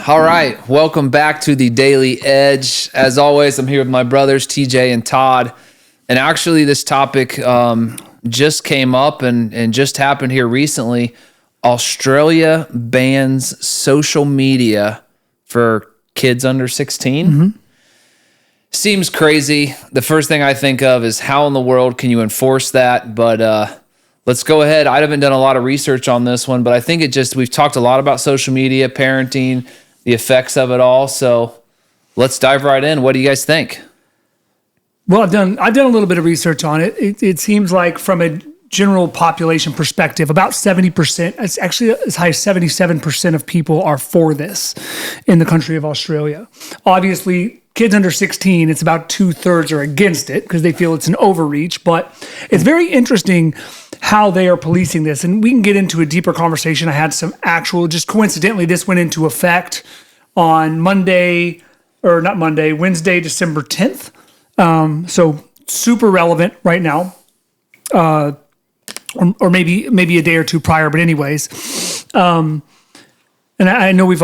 All right, welcome back to the Daily Edge. As always, I'm here with my brothers, TJ and Todd. And actually, this topic just came up and just happened here recently. Australia bans social media for kids under 16. Mm-hmm. Seems crazy. The first thing I think of is how in the world can you enforce that? But let's go ahead. I haven't done a lot of research on this one, but I think we've talked a lot about social media, parenting, the effects of it all. So let's dive right in. What do you guys think? Well, I've done a little bit of research on it. It seems like from a general population perspective, about 70%, it's actually as high as 77% of people are for this in the country of Australia. Obviously, kids under 16, it's about 2/3 are against it because they feel it's an overreach, but it's very interesting how they are policing this. And we can get into a deeper conversation. I had some just coincidentally, this went into effect on Wednesday, December 10th. So super relevant right now, or maybe a day or two prior, but anyways. And I know we've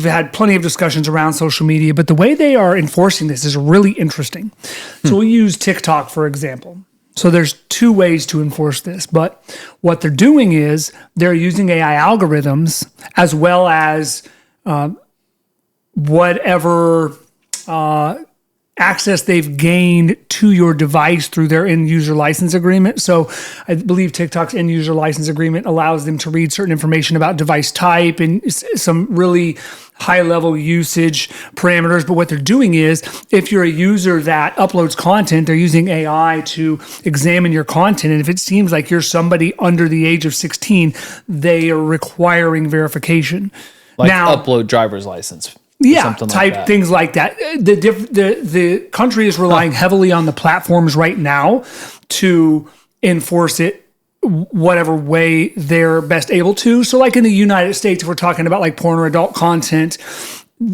had plenty of discussions around social media, but the way they are enforcing this is really interesting. So we'll use TikTok, for example. So there's two ways to enforce this, but what they're doing is they're using AI algorithms as well as whatever access they've gained to your device through their end user license agreement. So I believe TikTok's end user license agreement allows them to read certain information about device type and some really high level usage parameters. But what they're doing is if you're a user that uploads content, they're using AI to examine your content. And if it seems like you're somebody under the age of 16, they are requiring verification. Like now, upload driver's license. Yeah, type things like that. The country is relying heavily on the platforms right now to enforce it whatever way they're best able to. So like in the United States, if we're talking about like porn or adult content,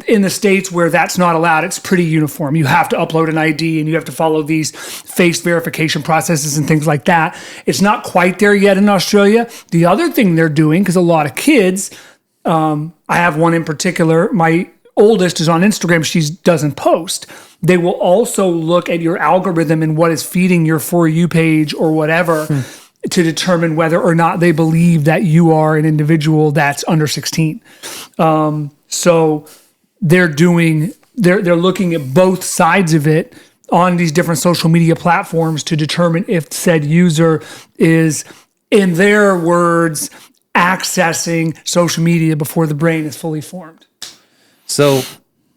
in the states where that's not allowed, it's pretty uniform. You have to upload an ID and you have to follow these face verification processes and things like that. It's not quite there yet in Australia. The other thing they're doing, because a lot of kids, I have one in particular, my oldest is on Instagram, she doesn't post. They will also look at your algorithm and what is feeding your For You page or whatever to determine whether or not they believe that you are an individual that's under 16. So they're looking at both sides of it on these different social media platforms to determine if said user is, in their words, accessing social media before the brain is fully formed. So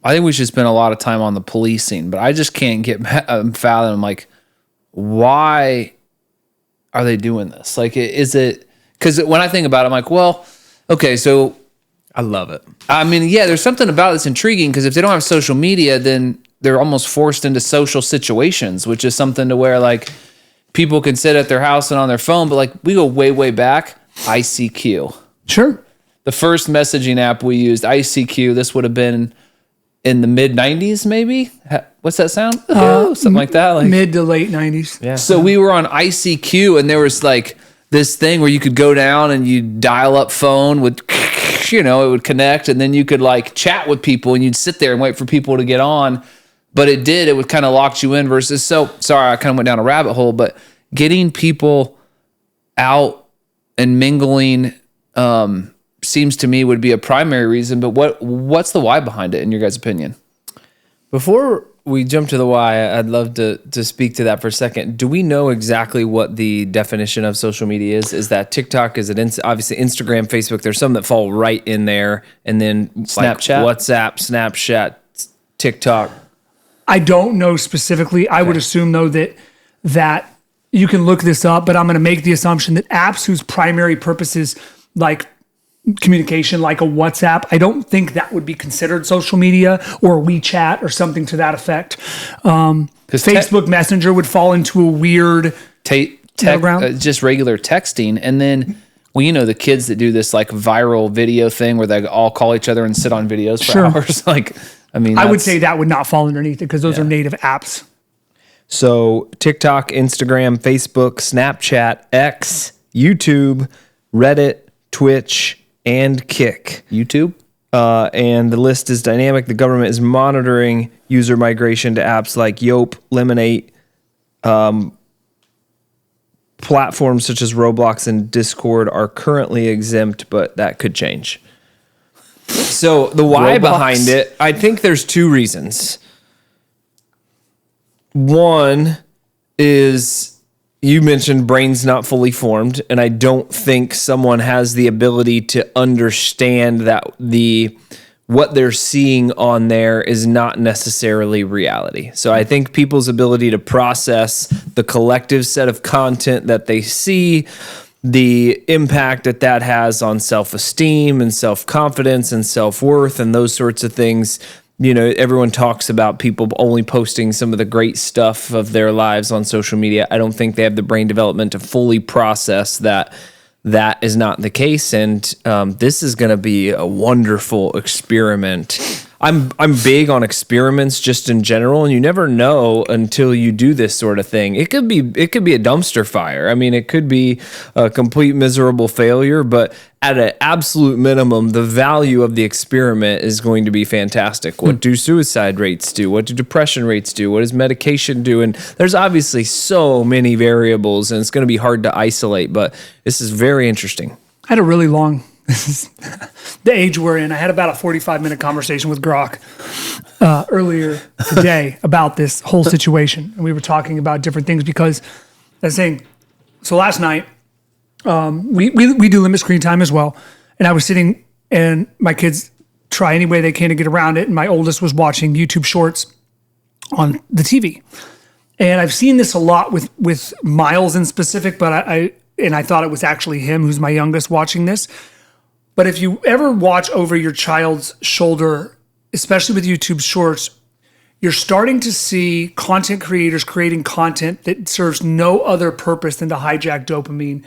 I think we should spend a lot of time on the policing, but I just can't get fathom, like, why are they doing this? Like, is it, because when I think about it, I'm like, well, okay, so. I love it. I mean, yeah, there's something about it that's intriguing because if they don't have social media, then they're almost forced into social situations, which is something to where, like, people can sit at their house and on their phone, but, like, we go way, way back, ICQ. Sure. The first messaging app we used, ICQ, this would have been in the mid-90s, maybe? What's that sound? Something like that? Like, mid to late 90s. Yeah. So we were on ICQ, and there was, like, this thing where you could go down and you'd dial up phone with, it would connect, and then you could, like, chat with people, and you'd sit there and wait for people to get on. But it would kind of lock you in versus, so, sorry, I kind of went down a rabbit hole, but getting people out and mingling, seems to me would be a primary reason, but what's the why behind it in your guys' opinion? Before we jump to the why, I'd love to speak to that for a second. Do we know exactly what the definition of social media is? Is that TikTok? Is it obviously Instagram, Facebook? There's some that fall right in there, and then Snapchat, like WhatsApp, Snapchat, TikTok. I don't know specifically. I would assume though that you can look this up, but I'm going to make the assumption that apps whose primary purpose is like communication, like a WhatsApp, I don't think that would be considered social media, or WeChat or something to that effect. Facebook Messenger would fall into a weird just regular texting. And then, well, the kids that do this like viral video thing where they all call each other and sit on videos for hours. Like, I would say that would not fall underneath it because those are native apps. So TikTok, Instagram, Facebook, Snapchat, X, YouTube, Reddit, Twitch, and Kick. YouTube? and the list is dynamic. The government is monitoring user migration to apps like Yelp, Lemonade, platforms such as Roblox and Discord are currently exempt, but that could change. So the why Roblox? behind it, I think there's two reasons. One is you mentioned brain's not fully formed, and I don't think someone has the ability to understand that what they're seeing on there is not necessarily reality. So I think people's ability to process the collective set of content that they see, the impact that has on self-esteem and self-confidence and self-worth and those sorts of things. You know, everyone talks about people only posting some of the great stuff of their lives on social media. I don't think they have the brain development to fully process that is not the case. And this is going to be a wonderful experiment. I'm big on experiments just in general, and you never know until you do this sort of thing. It could be a dumpster fire. I mean, it could be a complete miserable failure, but at an absolute minimum, the value of the experiment is going to be fantastic. What do suicide rates do? What do depression rates do? What does medication do? And there's obviously so many variables, and it's going to be hard to isolate, but this is very interesting. I had a really long, this is the age we're in. I had about a 45-minute conversation with Grok earlier today about this whole situation. And we were talking about different things because I was saying, so last night, we do limit screen time as well. And I was sitting and my kids try any way they can to get around it. And my oldest was watching YouTube shorts on the TV. And I've seen this a lot with Miles in specific, but I thought it was actually him who's my youngest watching this. But if you ever watch over your child's shoulder, especially with YouTube shorts, you're starting to see content creators creating content that serves no other purpose than to hijack dopamine.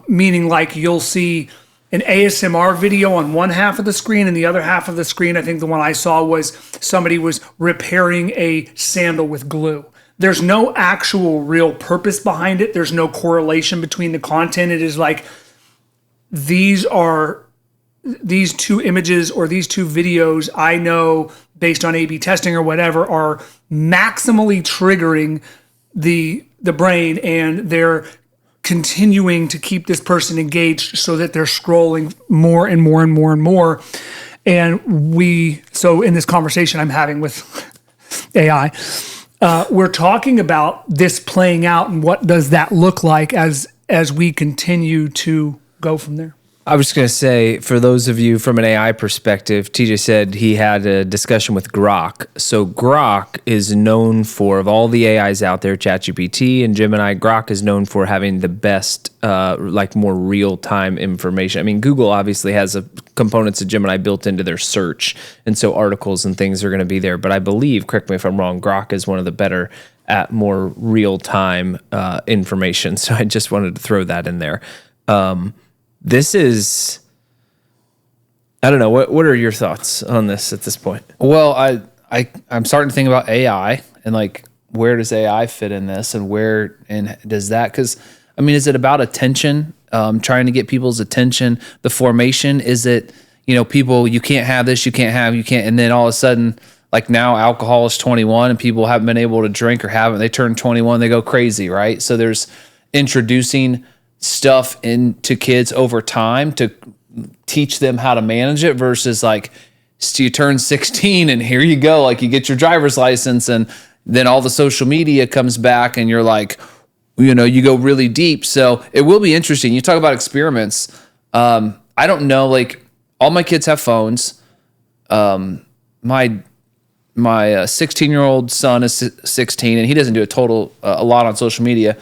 Meaning like you'll see an ASMR video on one half of the screen and the other half of the screen, I think the one I saw was somebody was repairing a sandal with glue. There's no actual real purpose behind it. There's no correlation between the content. It is like these two images or these two videos I know based on A/B testing or whatever are maximally triggering the brain, and they're continuing to keep this person engaged so that they're scrolling more and more and more and more. And so in this conversation I'm having with AI, we're talking about this playing out and what does that look like as we continue to go from there. I was going to say, for those of you from an AI perspective, TJ said he had a discussion with Grok. So Grok is known for, of all the AIs out there, ChatGPT and Gemini, Grok is known for having the best, more real-time information. I mean, Google obviously has components of Gemini built into their search, and so articles and things are going to be there. But I believe, correct me if I'm wrong, Grok is one of the better at more real-time information. So I just wanted to throw that in there. This is, I don't know. What are your thoughts on this at this point? Well, I'm starting to think about AI and like, where does AI fit in this, and where and does that? Because I mean, is it about attention? Trying to get people's attention. The formation, is it, people, you can't have this, you can't, and then all of a sudden, like now alcohol is 21 and people haven't been able to drink or haven't. They turn 21, they go crazy, right? So there's introducing stuff into kids over time to teach them how to manage it versus like, so you turn 16 and here you go, like you get your driver's license and then all the social media comes back and you're like, you go really deep. So it will be interesting. You talk about experiments. I don't know, like all my kids have phones. My 16-year-old son is 16 and he doesn't do a lot on social media.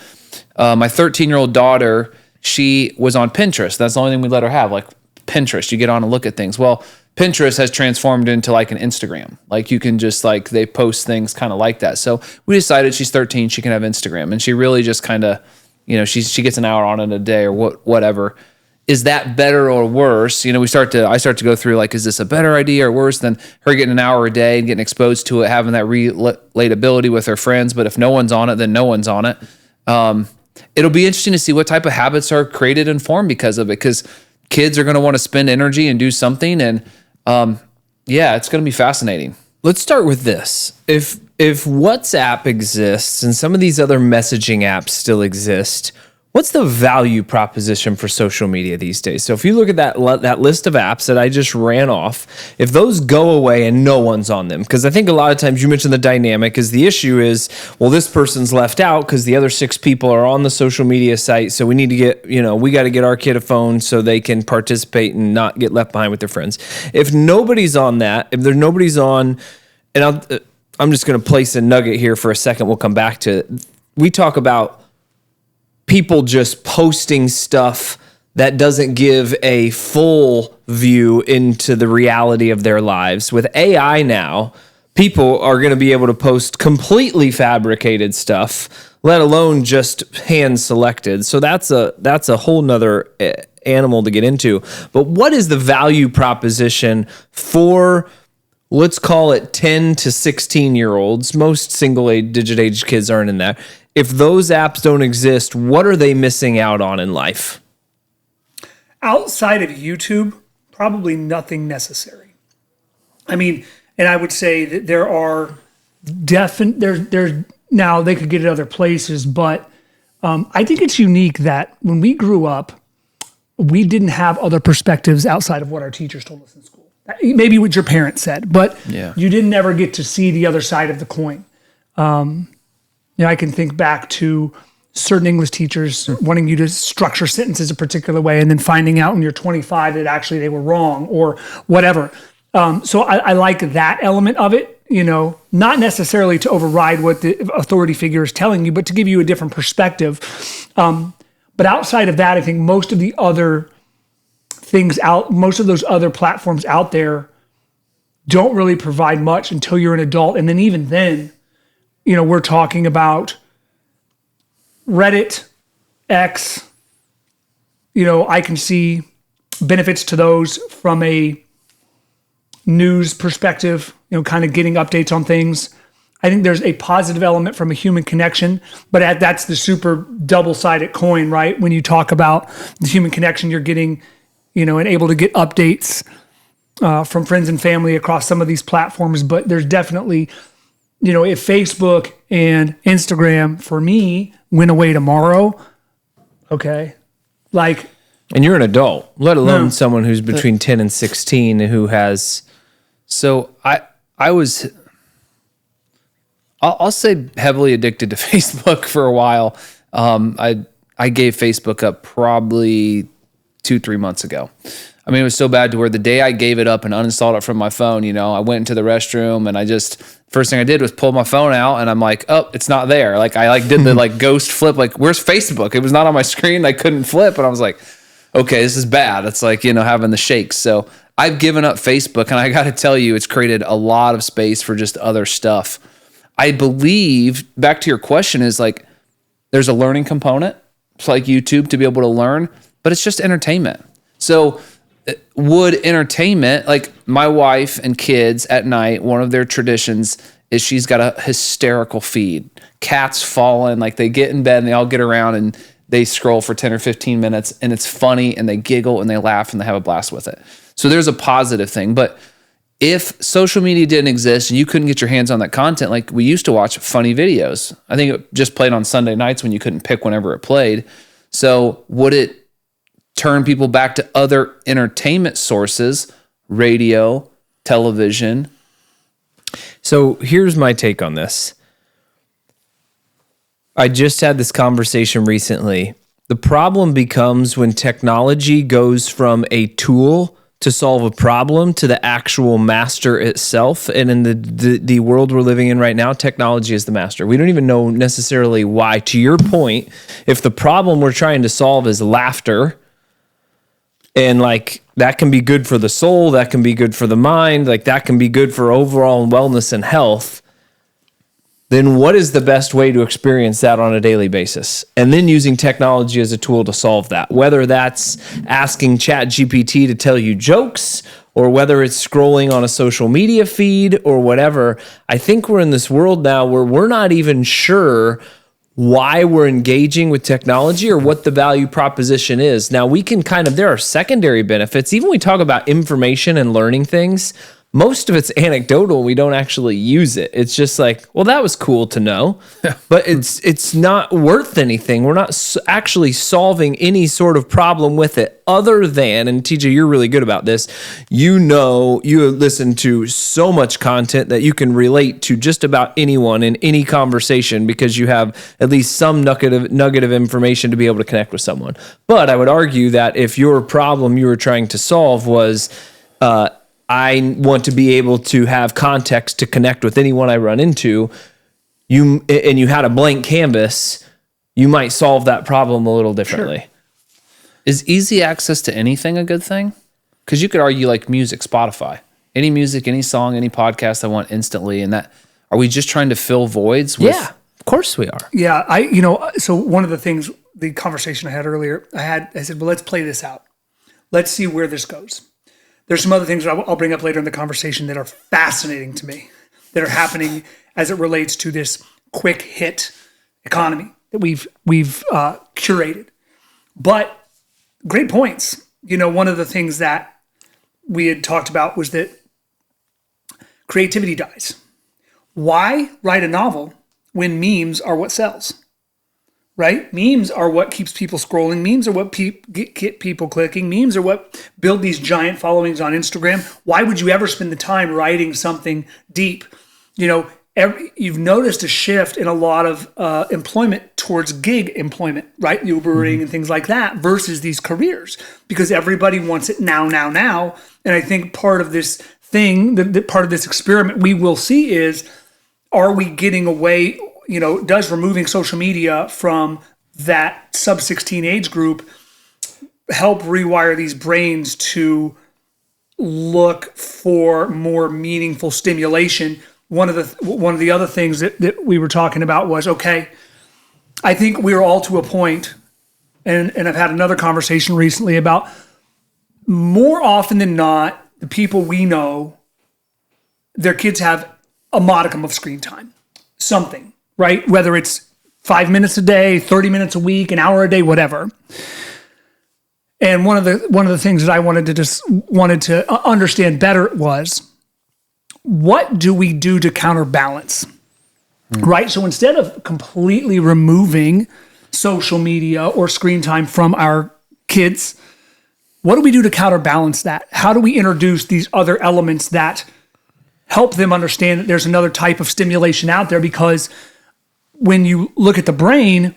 My 13-year-old daughter, she was on Pinterest. That's the only thing we let her have, like Pinterest. You get on and look at things. Well, Pinterest has transformed into like an Instagram. Like you can just like, they post things kind of like that. So we decided she's 13, she can have Instagram. And she really just kind of, she gets an hour on it a day or whatever. Is that better or worse? I start to go through like, is this a better idea or worse than her getting an hour a day and getting exposed to it, having that relatability with her friends? But if no one's on it, then no one's on it. It'll be interesting to see what type of habits are created and formed because of it. Because kids are going to want to spend energy and do something. And yeah, it's going to be fascinating. Let's start with this. If WhatsApp exists and some of these other messaging apps still exist, what's the value proposition for social media these days? So if you look at that list of apps that I just ran off, if those go away and no one's on them, because I think a lot of times you mentioned the dynamic is the issue is, well, this person's left out because the other 6 people are on the social media site. So we need to get, we got to get our kid a phone so they can participate and not get left behind with their friends. If nobody's on that, if there's nobody's on, and I'm just going to place a nugget here for a second. We'll come back to it. We talk about people just posting stuff that doesn't give a full view into the reality of their lives. With AI now, people are going to be able to post completely fabricated stuff, let alone just hand selected. So that's a whole nother animal to get into. But what is the value proposition for, let's call it 10 to 16-year-olds? Most single-digit age kids aren't in that. If those apps don't exist, what are they missing out on in life? Outside of YouTube, probably nothing necessary. I mean, and I would say that there are there's now they could get it other places, but I think it's unique that when we grew up, we didn't have other perspectives outside of what our teachers told us in school. Maybe what your parents said, but you didn't ever get to see the other side of the coin. I can think back to certain English teachers wanting you to structure sentences a particular way and then finding out when you're 25 that actually they were wrong or whatever. So I like that element of it, not necessarily to override what the authority figure is telling you, but to give you a different perspective. But outside of that, I think most of the other most of those other platforms out there don't really provide much until you're an adult. And then even then, we're talking about Reddit, X, I can see benefits to those from a news perspective, kind of getting updates on things. I think there's a positive element from a human connection, but that's the super double-sided coin, right? When you talk about the human connection, you're getting, and able to get updates from friends and family across some of these platforms. But there's definitely, if Facebook and Instagram for me went away tomorrow, okay, and you're an adult, let alone someone who's between 10 and 16 who has. So I'll say heavily addicted to Facebook for a while. I gave Facebook up probably 2-3 months ago. I mean, it was so bad to where the day I gave it up and uninstalled it from my phone, I went into the restroom and first thing I did was pull my phone out and I'm like, oh, it's not there. I did the ghost flip, where's Facebook? It was not on my screen. I couldn't flip. And I was like, okay, this is bad. It's having the shakes. So I've given up Facebook and I got to tell you, it's created a lot of space for just other stuff. I believe, back to your question, is there's a learning component. It's like YouTube to be able to learn, but it's just entertainment. So would entertainment, my wife and kids at night, one of their traditions is she's got a hysterical feed. Cats falling, they get in bed and they all get around and they scroll for 10 or 15 minutes and it's funny and they giggle and they laugh and they have a blast with it. So there's a positive thing. But if social media didn't exist and you couldn't get your hands on that content, we used to watch funny videos. I think it just played on Sunday nights when you couldn't pick whenever it played. So would it turn people back to other entertainment sources, radio, television? So here's my take on this. I just had this conversation recently. The problem becomes when technology goes from a tool to solve a problem to the actual master itself. And in the world we're living in right now, technology is the master. We don't even know necessarily why. To your point, if the problem we're trying to solve is laughter, and that can be good for the soul, that can be good for the mind, that can be good for overall wellness and health, then what is the best way to experience that on a daily basis? And then using technology as a tool to solve that, whether that's asking ChatGPT to tell you jokes or whether it's scrolling on a social media feed or whatever. I think we're in this world now where we're not even sure why we're engaging with technology or what the value proposition is. Now we can there are secondary benefits. Even when we talk about information and learning things, most of it's anecdotal. We don't actually use it. It's just like, well, that was cool to know, but it's not worth anything. We're not actually solving any sort of problem with it other than, and TJ, you're really good about this. You listen to so much content that you can relate to just about anyone in any conversation because you have at least some nugget of information to be able to connect with someone. But I would argue that if your problem you were trying to solve was, I want to be able to have context to connect with anyone I run into, you had a blank canvas, you might solve that problem a little differently. Sure. Is easy access to anything a good thing? Because you could argue like music, Spotify, any music, any song, any podcast I want instantly. And that, are we just trying to fill voids? Yeah, of course we are. Yeah. So one of the things, the conversation I had earlier, I said, well, let's play this out. Let's see where this goes. There's some other things that I'll bring up later in the conversation that are fascinating to me, that are happening as it relates to this quick hit economy that we've curated. But great points. One of the things that we had talked about was that creativity dies. Why write a novel when memes are what sells? Right? Memes are what keeps people scrolling. Memes are what get people clicking. Memes are what build these giant followings on Instagram. Why would you ever spend the time writing something deep? You've noticed a shift in a lot of employment towards gig employment, right? Ubering and things like that versus these careers because everybody wants it now. And I think part of this thing, part of this experiment we will see is, are we getting away? Does removing social media from that sub-16 age group help rewire these brains to look for more meaningful stimulation? One of the other things that we were talking about was, okay, I think we're all to a point, and I've had another conversation recently about more often than not, the people we know, their kids have a modicum of screen time, something. Right? Whether it's 5 minutes a day, 30 minutes a week, an hour a day, whatever. And one of the things that I wanted to understand better was, what do we do to counterbalance? Right? So instead of completely removing social media or screen time from our kids, what do we do to counterbalance that? How do we introduce these other elements that help them understand that there's another type of stimulation out there? Because when you look at the brain,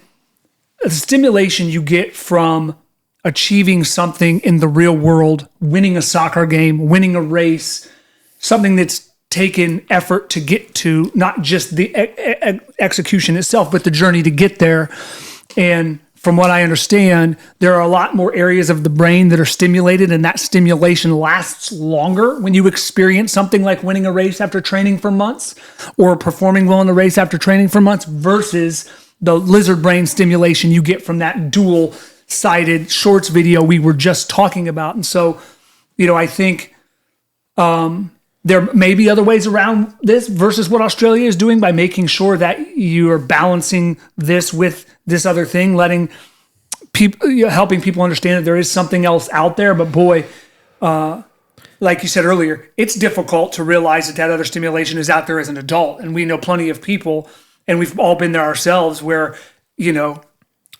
the stimulation you get from achieving something in the real world, winning a soccer game, winning a race, something that's taken effort to get to, not just the execution itself, but the journey to get there. And from what I understand, there are a lot more areas of the brain that are stimulated, and that stimulation lasts longer when you experience something like winning a race after training for months or performing well in the race after training for months versus the lizard brain stimulation you get from that dual-sided shorts video we were just talking about. And so, I think there may be other ways around this versus what Australia is doing by making sure that you are balancing this with this other thing, letting people, helping people understand that there is something else out there. But boy, like you said earlier, it's difficult to realize that other stimulation is out there as an adult. And we know plenty of people, and we've all been there ourselves, where,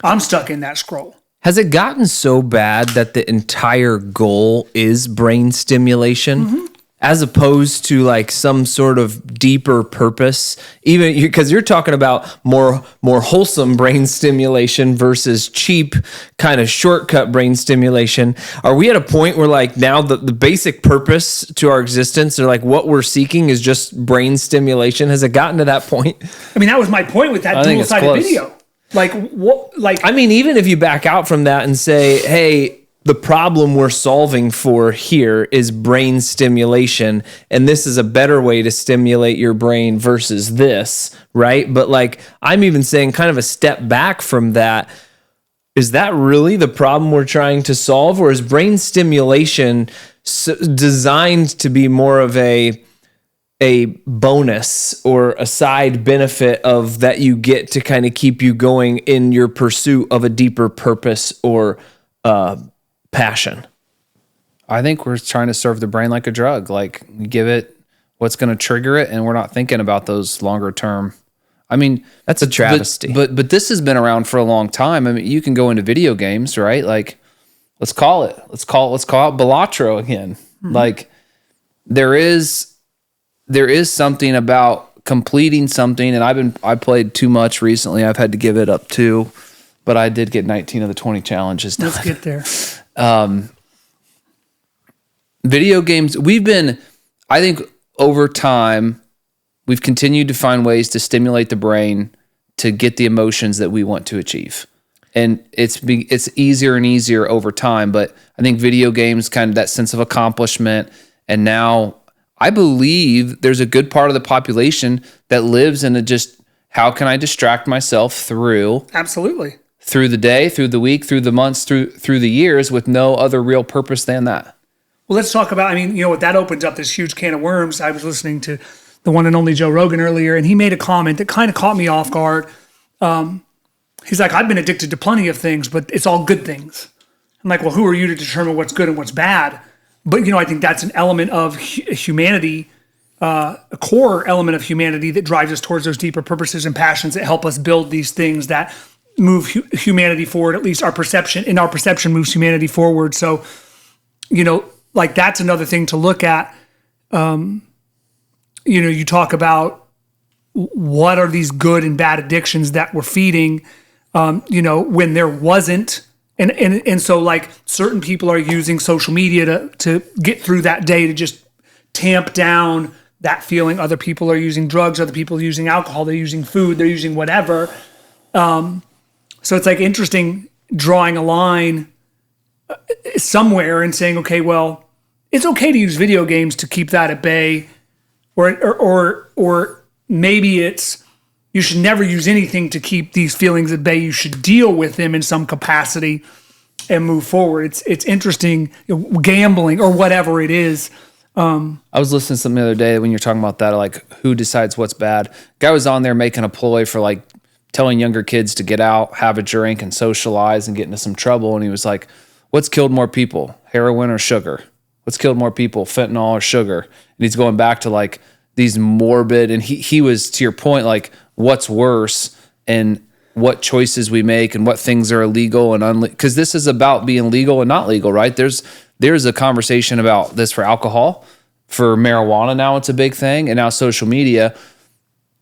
I'm stuck in that scroll. Has it gotten so bad that the entire goal is brain stimulation? As opposed to like some sort of deeper purpose, even because you're talking about more wholesome brain stimulation versus cheap kind of shortcut brain stimulation. Are we at a point where like now the basic purpose to our existence, or like what we're seeking, is just brain stimulation? Has it gotten to that point? I mean, that was my point with that dual-sided video. Like what? Like, I mean, even if you back out from that and say, hey, the problem we're solving for here is brain stimulation, and this is a better way to stimulate your brain versus this, right? But like, I'm even saying kind of a step back from that. Is that really the problem we're trying to solve? Or is brain stimulation designed to be more of a a bonus or a side benefit of that you get to kind of keep you going in your pursuit of a deeper purpose or passion? I think we're trying to serve the brain like a drug. Like, give it what's going to trigger it, and we're not thinking about those longer term. I mean, that's a travesty. But this has been around for a long time. I mean, you can go into video games, right? Like, let's call out Balatro again. Mm-hmm. Like, there is something about completing something, and I played too much recently. I've had to give it up too, but I did get 19 of the 20 challenges done. Let's get there. Video games, I think over time, we've continued to find ways to stimulate the brain to get the emotions that we want to achieve. And it's easier and easier over time, but I think video games, kind of that sense of accomplishment, and now I believe there's a good part of the population that lives in how can I distract myself through the day, through the week, through the months, through the years, with no other real purpose than that. Well, let's talk about, that opens up this huge can of worms. I was listening to the one and only Joe Rogan earlier, and he made a comment that kind of caught me off guard. He's like, I've been addicted to plenty of things, but it's all good things. I'm like, well, who are you to determine what's good and what's bad? But, I think that's an element of humanity, a core element of humanity that drives us towards those deeper purposes and passions that help us build these things that move humanity forward. At least our perception moves humanity forward. So, like, that's another thing to look at. You talk about what are these good and bad addictions that we're feeding, when there wasn't. And so, like, certain people are using social media to get through that day, to just tamp down that feeling. Other people are using drugs. Other people are using alcohol. They're using food. They're using whatever. So it's like interesting drawing a line somewhere and saying, okay, well, it's okay to use video games to keep that at bay, or maybe it's you should never use anything to keep these feelings at bay. You should deal with them in some capacity and move forward. It's interesting, gambling or whatever it is. I was listening to something the other day when you're talking about that, like, who decides what's bad. Guy was on there making a ploy for, like, telling younger kids to get out, have a drink, and socialize and get into some trouble. And he was like, what's killed more people, heroin or sugar? What's killed more people, fentanyl or sugar? And he's going back to, like, these morbid, and he was, to your point, like, what's worse and what choices we make and what things are illegal and unlegal. Because this is about being legal and not legal, right? There's a conversation about this for alcohol, for marijuana now it's a big thing, and now social media.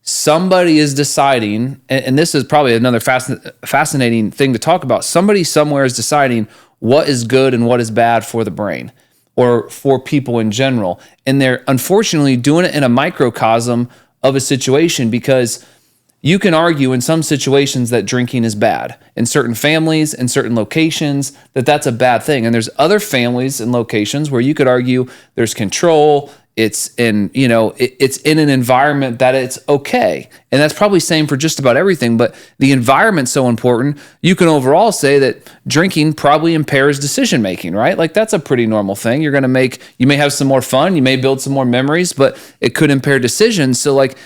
Somebody is deciding, and this is probably another fascinating thing to talk about. Somebody somewhere is deciding what is good and what is bad for the brain or for people in general. And they're unfortunately doing it in a microcosm of a situation, because you can argue in some situations that drinking is bad. In certain families and certain locations, that's a bad thing. And there's other families and locations where you could argue there's control. It's in, it's in an environment that it's okay. And that's probably same for just about everything, but the environment's so important. You can overall say that drinking probably impairs decision-making, right? Like, that's a pretty normal thing. You may have some more fun, you may build some more memories, but it could impair decisions. So, like,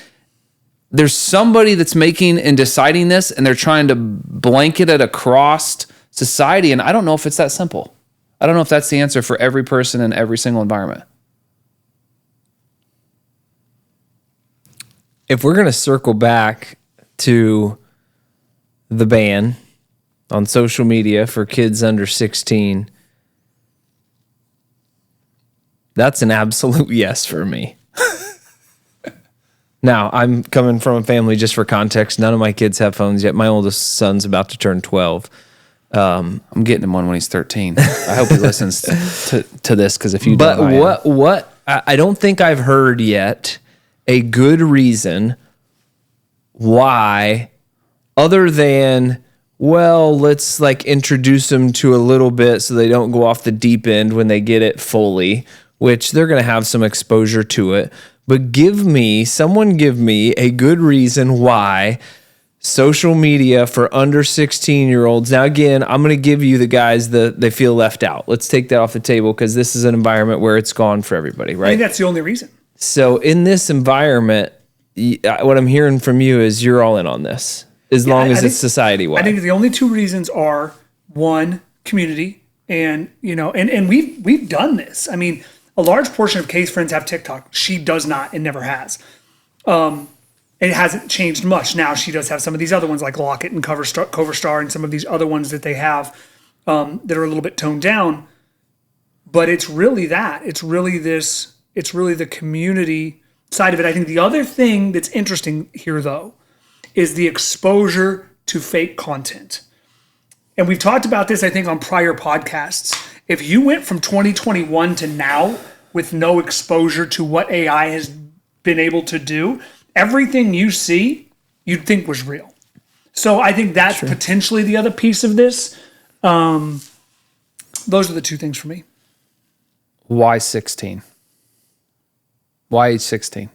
there's somebody that's making and deciding this, and they're trying to blanket it across society. And I don't know if it's that simple. I don't know if that's the answer for every person in every single environment. If we're going to circle back to the ban on social media for kids under 16, that's an absolute yes for me. Now, I'm coming from a family, just for context, none of my kids have phones yet. My oldest son's about to turn 12. I'm getting him one when he's 13. I hope he listens to this, because if you don't, what I don't think I've heard yet a good reason why, other than, well, let's, like, introduce them to a little bit so they don't go off the deep end when they get it fully, which they're going to have some exposure to it. But someone give me a good reason why social media for under 16-year-olds. Now, again, I'm going to give you the guys they feel left out. Let's take that off the table, because this is an environment where it's gone for everybody, right? I think that's the only reason. So in this environment, what I'm hearing from you is you're all in on this, as long as it's society-wide. I think the only two reasons are, one, community, and we've done this. I mean, a large portion of Kay's friends have TikTok. She does not and never has. It hasn't changed much. Now she does have some of these other ones like Lock It and Cover Star and some of these other ones that they have that are a little bit toned down. But it's really that. It's really the community side of it. I think the other thing that's interesting here, though, is the exposure to fake content. And we've talked about this, I think, on prior podcasts. If you went from 2021 to now with no exposure to what AI has been able to do, everything you see, you'd think was real. So I think that's potentially the other piece of this. Those are the two things for me. Why 16? Why age 16?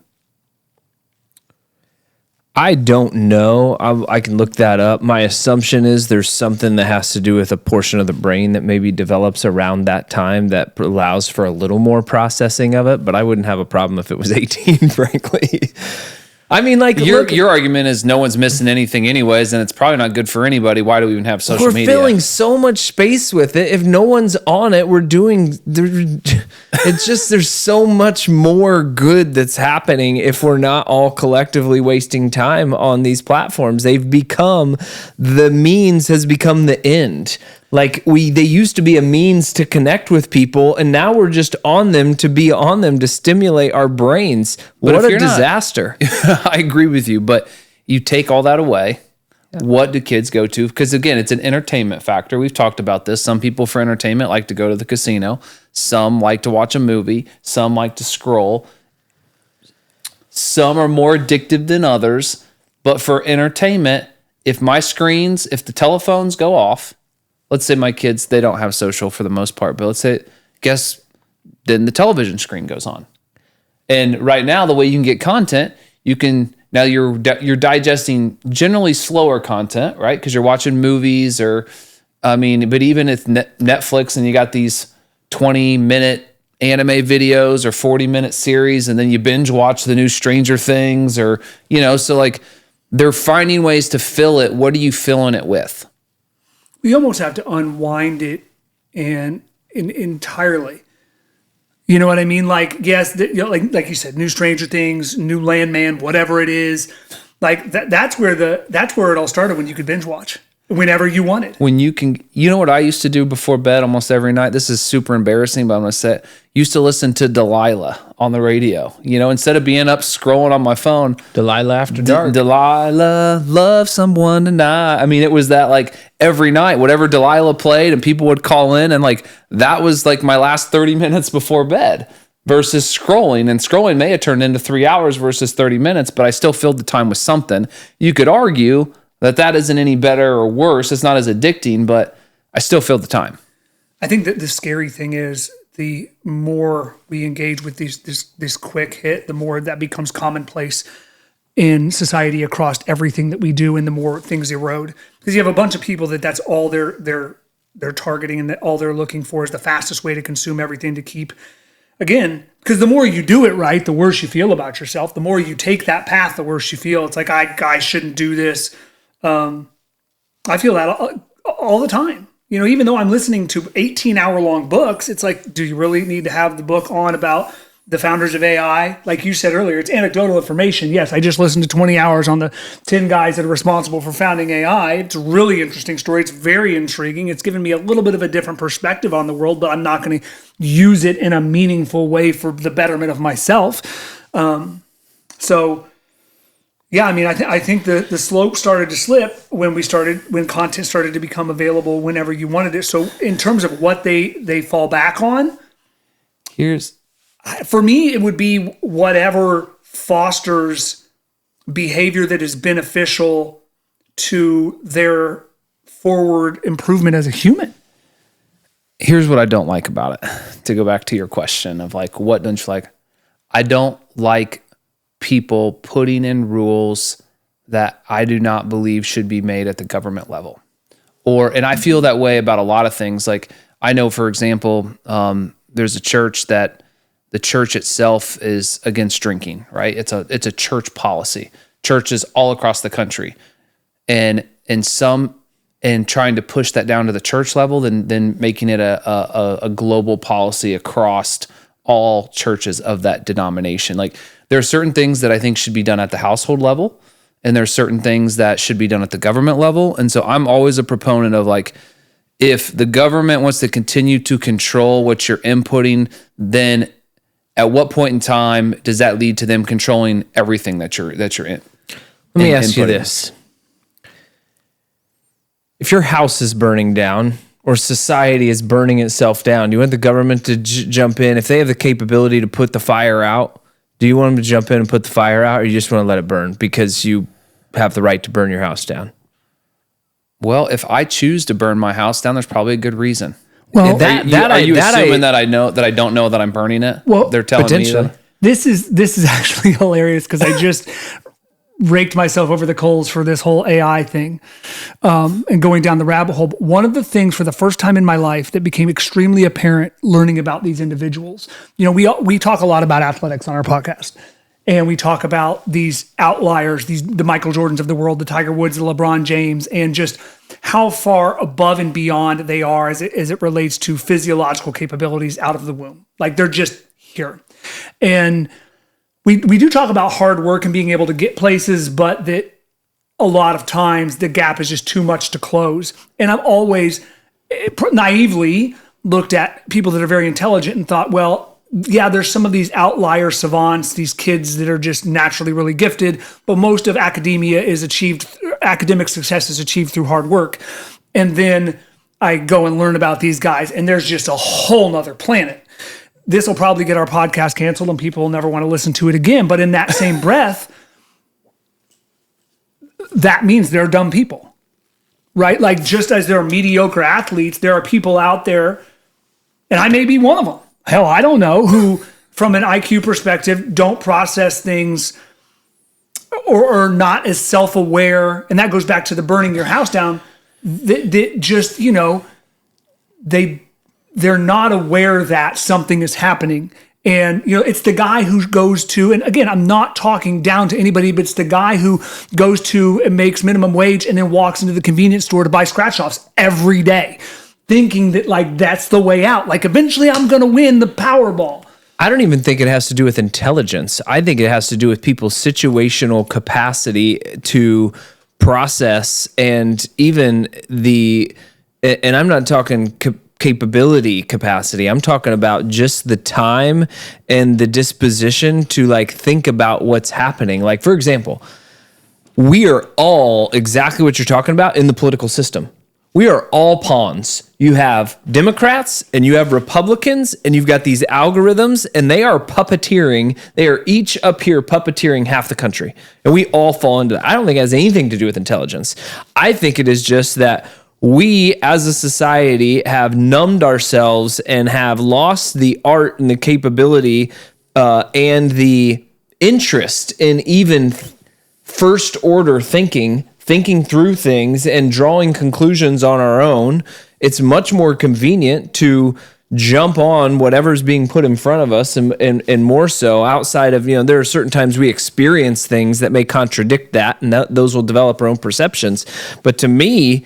I don't know. I can look that up. My assumption is there's something that has to do with a portion of the brain that maybe develops around that time that allows for a little more processing of it, but I wouldn't have a problem if it was 18, frankly. I mean, like, your argument is no one's missing anything anyways, and it's probably not good for anybody. Why do we even have social media? We're filling so much space with it. If no one's on it, it's just, there's so much more good that's happening if we're not all collectively wasting time on these platforms. They've become, the means has become the end. Like they used to be a means to connect with people, and now we're just on them to be on them to stimulate our brains. What a disaster. I agree with you, but you take all that away. Yeah. What do kids go to? Because again, it's an entertainment factor. We've talked about this. Some people for entertainment like to go to the casino. Some like to watch a movie. Some like to scroll. Some are more addictive than others. But for entertainment, if the telephones go off, let's say my kids, they don't have social for the most part, but let's say, then the television screen goes on. And right now, the way you can get content, you're digesting generally slower content, right? Because you're watching movies but even if Netflix and you got these 20-minute anime videos or 40-minute series, and then you binge watch the new Stranger Things so like they're finding ways to fill it. What are you filling it with? We almost have to unwind it entirely. You know what I mean? Like, yes, like you said, new Stranger Things, new Landman, whatever it is. Like that's where it all started, when you could binge watch whenever you wanted. When you can, what I used to do before bed almost every night? This is super embarrassing, but I'm going to say it. Used to listen to Delilah on the radio. Instead of being up scrolling on my phone. Delilah After Dark. Delilah, love someone tonight. I mean, it was that like every night, whatever Delilah played, and people would call in, and like that was like my last 30 minutes before bed versus scrolling. And scrolling may have turned into 3 hours versus 30 minutes, but I still filled the time with something. You could argue that isn't any better or worse. It's not as addicting, but I still filled the time. I think that the scary thing is, the more we engage with this quick hit, the more that becomes commonplace in society across everything that we do, and the more things erode. Because you have a bunch of people that's all they're targeting, and that all they're looking for is the fastest way to consume everything, to keep, again, because the more you do it right, the worse you feel about yourself. The more you take that path, the worse you feel. It's like, I shouldn't do this. I feel that all the time. Even though I'm listening to 18-hour-long books, it's like, do you really need to have the book on about the founders of AI? Like you said earlier, it's anecdotal information. Yes, I just listened to 20 hours on the 10 guys that are responsible for founding AI. It's a really interesting story. It's very intriguing. It's given me a little bit of a different perspective on the world, but I'm not going to use it in a meaningful way for the betterment of myself. Yeah, I mean, I think the slope started to slip when content started to become available whenever you wanted it. So in terms of what they fall back on, for me, it would be whatever fosters behavior that is beneficial to their forward improvement as a human. Here's what I don't like about it. To go back to your question of like, what don't you like? I don't like people putting in rules that I do not believe should be made at the government level. And I feel that way about a lot of things. Like I know, for example, there's a church that the church itself is against drinking, right? It's a church policy. Churches all across the country, and trying to push that down to the church level, then making it a global policy across all churches of that denomination. Like, there are certain things that I think should be done at the household level, and there are certain things that should be done at the government level. And so I'm always a proponent of, like, if the government wants to continue to control what you're inputting, then at what point in time does that lead to them controlling everything that you're in? Let me ask you this. If your house is burning down or society is burning itself down, do you want the government to jump in? If they have the capability to put the fire out, do you want them to jump in and put the fire out, or you just want to let it burn because you have the right to burn your house down? Well, if I choose to burn my house down, there's probably a good reason. Well, are you assuming that I know that I don't know that I'm burning it? Well, they're telling me that. This is actually hilarious because I just raked myself over the coals for this whole AI thing and going down the rabbit hole. But one of the things for the first time in my life that became extremely apparent learning about these individuals, we talk a lot about athletics on our podcast, and we talk about these outliers, the Michael Jordans of the world, the Tiger Woods, the LeBron James, and just how far above and beyond they are as it relates to physiological capabilities out of the womb. Like, they're just here. And we do talk about hard work and being able to get places, but that a lot of times the gap is just too much to close. And I've always naively looked at people that are very intelligent and thought, well, yeah, there's some of these outlier savants, these kids that are just naturally really gifted, but most of academic success is achieved through hard work. And then I go and learn about these guys, and there's just a whole nother planet. This will probably get our podcast canceled and people will never want to listen to it again. But in that same breath, that means they're dumb people, right? Like, just as there are mediocre athletes, there are people out there, and I may be one of them. Hell, I don't know, who from an IQ perspective don't process things or are not as self-aware. And that goes back to the burning your house down. That just, they're not aware that something is happening. And, it's the guy who goes to, and again, I'm not talking down to anybody, but it's the guy who goes to and makes minimum wage and then walks into the convenience store to buy scratch-offs every day, thinking that, like, that's the way out. Like, eventually I'm going to win the Powerball. I don't even think it has to do with intelligence. I think it has to do with people's situational capacity to process, and even and I'm not talking capability capacity. I'm talking about just the time and the disposition to, like, think about what's happening. Like, for example, we are all exactly what you're talking about in the political system. We are all pawns. You have Democrats and you have Republicans, and you've got these algorithms, and they are puppeteering. They are each up here puppeteering half the country. And we all fall into that. I don't think it has anything to do with intelligence. I think it is just that we as a society have numbed ourselves and have lost the art and the capability and the interest in even first order thinking through things and drawing conclusions on our own. It's much more convenient to jump on whatever's being put in front of us, and more so outside of, there are certain times we experience things that may contradict that, and those will develop our own perceptions. But to me,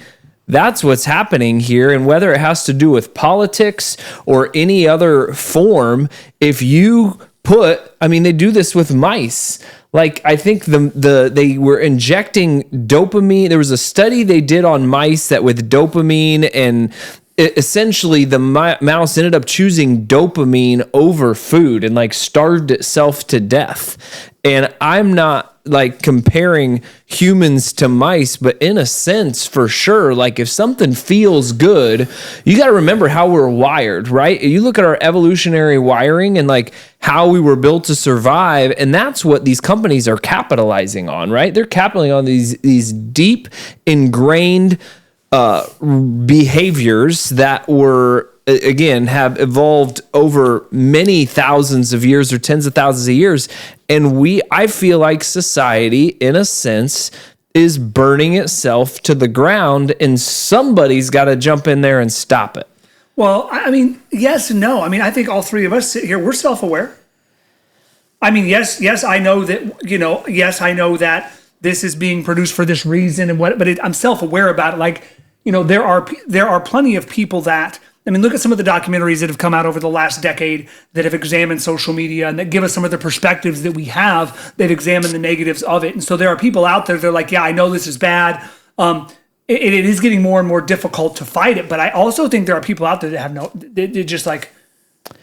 that's what's happening here. And whether it has to do with politics or any other form, if you they do this with mice. Like, I think they were injecting dopamine. There was a study they did on mice that with dopamine, and essentially the mouse ended up choosing dopamine over food and, like, starved itself to death. And I'm not, like, comparing humans to mice, but in a sense, for sure, like, if something feels good, you got to remember how we're wired, right? You look at our evolutionary wiring and, like, how we were built to survive, and that's what these companies are capitalizing on, right? They're capitalizing on these deep ingrained behaviors that were, again, have evolved over many thousands of years or tens of thousands of years. And I feel like society, in a sense, is burning itself to the ground, and somebody's got to jump in there and stop it. Well, I mean, yes and no. I mean, I think all three of us sit here, we're self-aware. I mean, yes, I know that, yes, I know that this is being produced for this reason but I'm self-aware about it. Like, there are plenty of people that, I mean, look at some of the documentaries that have come out over the last decade that have examined social media and that give us some of the perspectives that we have. They've examined the negatives of it. And so there are people out there, they're like, yeah, I know this is bad. It is getting more and more difficult to fight it. But I also think there are people out there that have they're just like,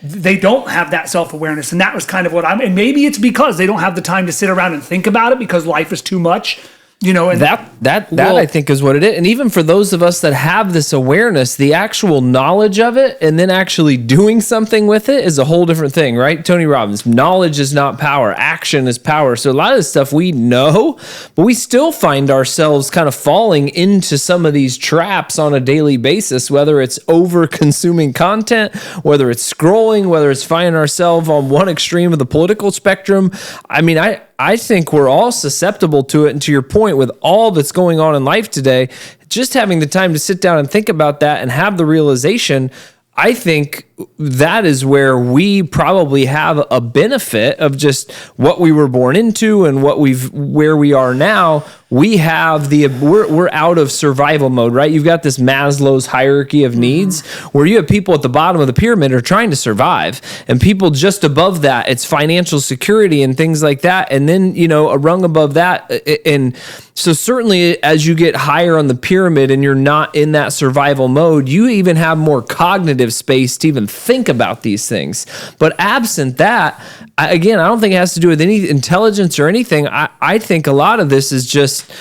they don't have that self-awareness. And that was kind of and maybe it's because they don't have the time to sit around and think about it because life is too much. And that I think is what it is. And even for those of us that have this awareness, the actual knowledge of it and then actually doing something with it is a whole different thing, right? Tony Robbins, knowledge is not power, action is power. So a lot of this stuff we know, but we still find ourselves kind of falling into some of these traps on a daily basis, whether it's over consuming content, whether it's scrolling, whether it's finding ourselves on one extreme of the political spectrum. I mean, I think we're all susceptible to it. And to your point, with all that's going on in life today, just having the time to sit down and think about that and have the realization, I think that is where we probably have a benefit of just what we were born into and where we are now. We have we're out of survival mode, right? You've got this Maslow's hierarchy of needs where you have people at the bottom of the pyramid are trying to survive, and people just above that, it's financial security and things like that. And then, a rung above that. And so certainly as you get higher on the pyramid and you're not in that survival mode, you even have more cognitive space to even think about these things. But absent that, I don't think it has to do with any intelligence or anything. I think a lot of this is just,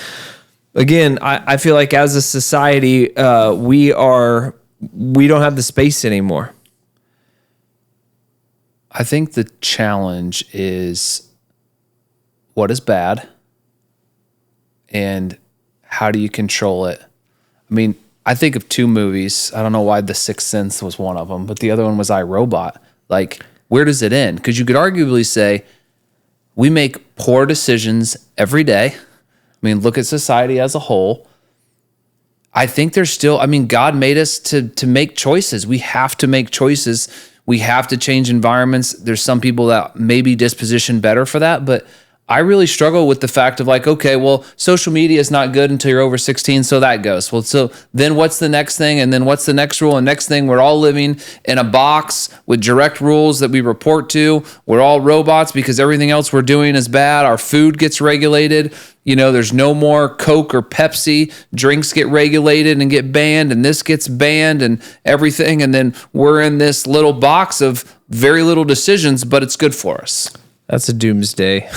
again, I feel like as a society, we don't have the space anymore. I think the challenge is what is bad and how do you control it? I mean, I think of two movies. I don't know why The Sixth Sense was one of them, but the other one was I, Robot. Like, where does it end? Because you could arguably say we make poor decisions every day. I mean, look at society as a whole. I think there's still, God made us to make choices. We have to make choices. We have to change environments. There's some people that may be dispositioned better for that, but I really struggle with the fact of like, okay, well, social media is not good until you're over 16, so that goes. Well, so then what's the next thing? And then what's the next rule? And next thing, we're all living in a box with direct rules that we report to. We're all robots because everything else we're doing is bad. Our food gets regulated. There's no more Coke or Pepsi. Drinks get regulated and get banned, and this gets banned and everything. And then we're in this little box of very little decisions, but it's good for us. That's a doomsday.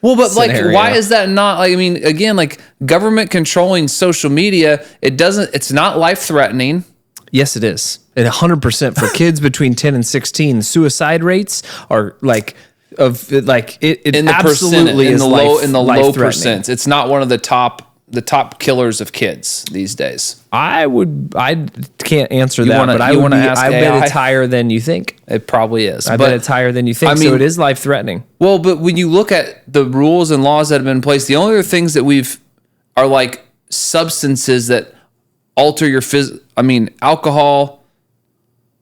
Well, but scenario. Like, why is that not again, like government controlling social media, it's not life threatening. Yes, it is. And 100% for kids between 10 and 16, suicide rates are it in the absolutely is in the low percents. It's not one of the top killers of kids these days. I can't answer that, but I bet it's higher than you think. It probably is. I bet it's higher than you think. So it is life threatening. Well, but when you look at the rules and laws that have been in place, the only other things that are like substances that alter your alcohol,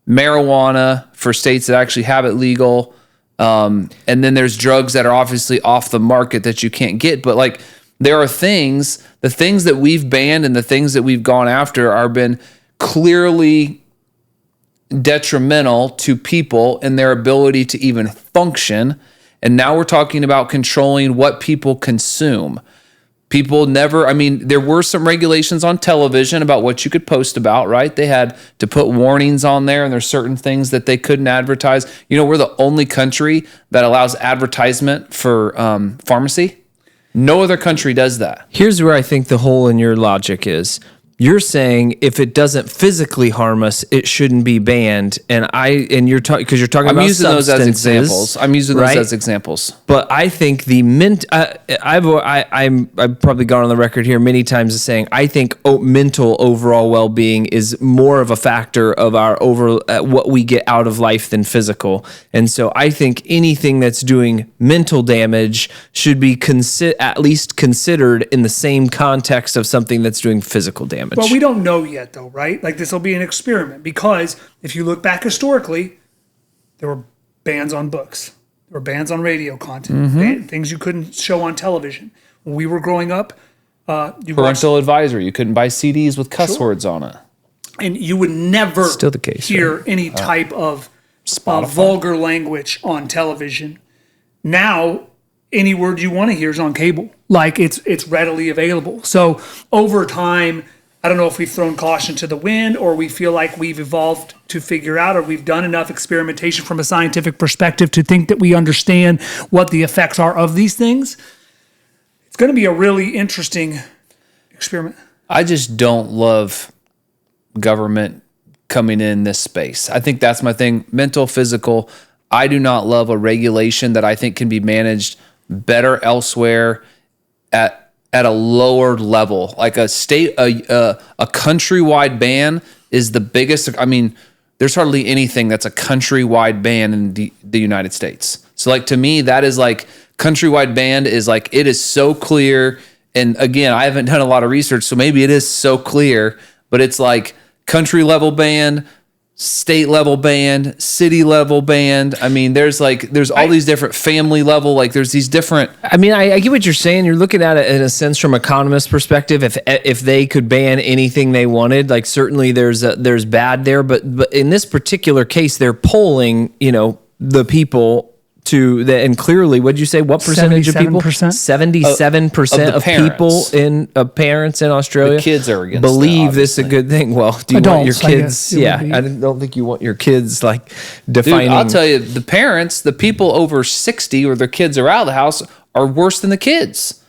marijuana for states that actually have it legal. And then there's drugs that are obviously off the market that you can't get. But there are the things that we've banned and the things that we've gone after are been clearly detrimental to people and their ability to even function. And now we're talking about controlling what people consume. People there were some regulations on television about what you could post about, right? They had to put warnings on there, and there's certain things that they couldn't advertise. We're the only country that allows advertisement for pharmacy. No other country does that. Here's where I think the hole in your logic is. You're saying if it doesn't physically harm us, it shouldn't be banned. And you're talking about I'm using those as examples. Right? As examples. But I think I've probably gone on the record here many times as saying I think mental overall well-being is more of a factor of our what we get out of life than physical. And so I think anything that's doing mental damage should be at least considered in the same context of something that's doing physical damage. Well, we don't know yet, though, right? Like, this will be an experiment because if you look back historically, there were bans on books. There were bans on radio content, things you couldn't show on television. When we were growing up, parental advisory. You couldn't buy CDs with cuss words on it. And you would never Still the case, hear any type of vulgar language on television. Now, any word you want to hear is on cable. Like it's readily available. So over time, I don't know if we've thrown caution to the wind or we feel like we've evolved to figure out or we've done enough experimentation from a scientific perspective to think that we understand what the effects are of these things. It's going to be a really interesting experiment. I just don't love government coming in this space. I think that's my thing. Mental, physical. I do not love a regulation that I think can be managed better elsewhere at a lower level. Like a state, a countrywide ban is the biggest. I mean, there's hardly anything that's a countrywide ban in the United States. So like to me, that is like countrywide ban is like, it is so clear. And again, I haven't done a lot of research, so maybe it is so clear, but it's like country level ban, state level ban, city level ban. I mean, there's all these different family level, like there's these different. I mean, I get what you're saying. You're looking at it in a sense from economist perspective. If they could ban anything they wanted, like certainly there's bad there, but in this particular case, they're polling, the people to the, and clearly, what'd you say? What percentage of people? 77% of people parents in Australia The kids are against believe this is a good thing. Well, do you want your Adults, I kids? guess, Yeah, I don't think you want your kids like defining. Dude, I'll tell you, the parents, the people over 60 or their kids are out of the house are worse than the kids.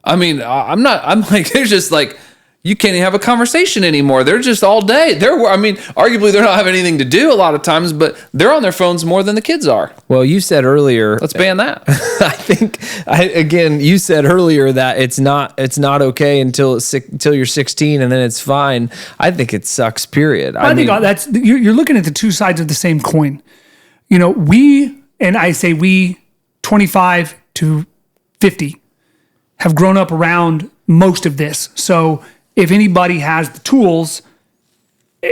I mean, I'm like, there's just like, you can't even have a conversation anymore. They're just all day. Arguably they're not having anything to do a lot of times, but they're on their phones more than the kids are. Well, you said earlier. Let's ban that. You said earlier that it's not okay until you're 16 and then it's fine. I think it sucks. Period. I think that's you're looking at the two sides of the same coin. We 25 to 50 have grown up around most of this. So if anybody has the tools,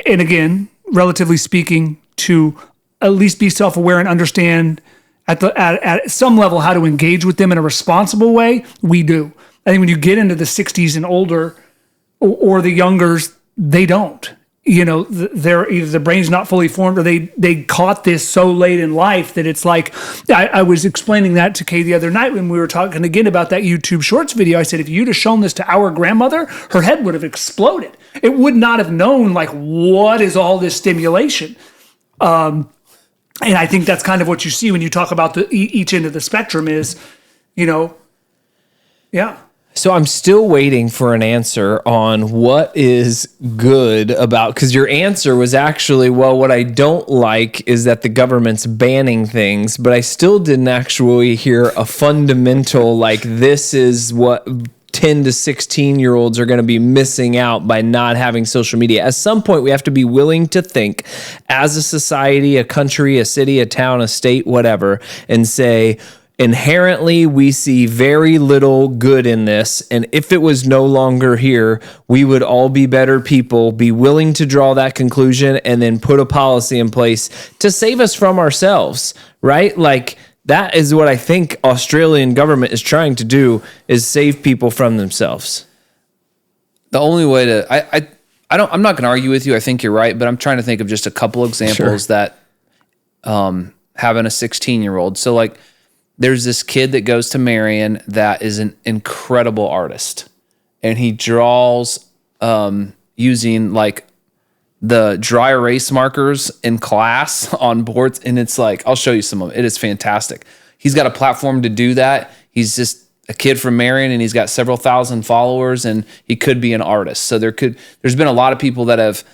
and again, relatively speaking, to at least be self-aware and understand at some level how to engage with them in a responsible way, we do. I think when you get into the 60s and older, or the youngers, they don't. They're either the brain's not fully formed or they caught this so late in life that it's like, I was explaining that to Kay the other night when we were talking again about that YouTube Shorts video. I said, if you'd have shown this to our grandmother, her head would have exploded. It would not have known, like, what is all this stimulation? And I think that's kind of what you see when you talk about each end of the spectrum is, yeah. So I'm still waiting for an answer on what is good about, because your answer was actually, well, what I don't like is that the government's banning things, but I still didn't actually hear a fundamental, like, this is what 10 to 16-year-olds are going to be missing out by not having social media. At some point, we have to be willing to think as a society, a country, a city, a town, a state, whatever, and say, inherently, we see very little good in this. And if it was no longer here, we would all be better people, be willing to draw that conclusion, and then put a policy in place to save us from ourselves, right? Like, that is what I think Australian government is trying to do, is save people from themselves. The only way to, I'm not going to argue with you. I think you're right, but I'm trying to think of just a couple examples that having a 16-year-old. So like, there's this kid that goes to Marion that is an incredible artist, and he draws using like the dry erase markers in class on boards. And it's like, I'll show you some of it. It is fantastic. He's got a platform to do that. He's just a kid from Marion, and he's got several thousand followers, and he could be an artist. So there's been a lot of people that have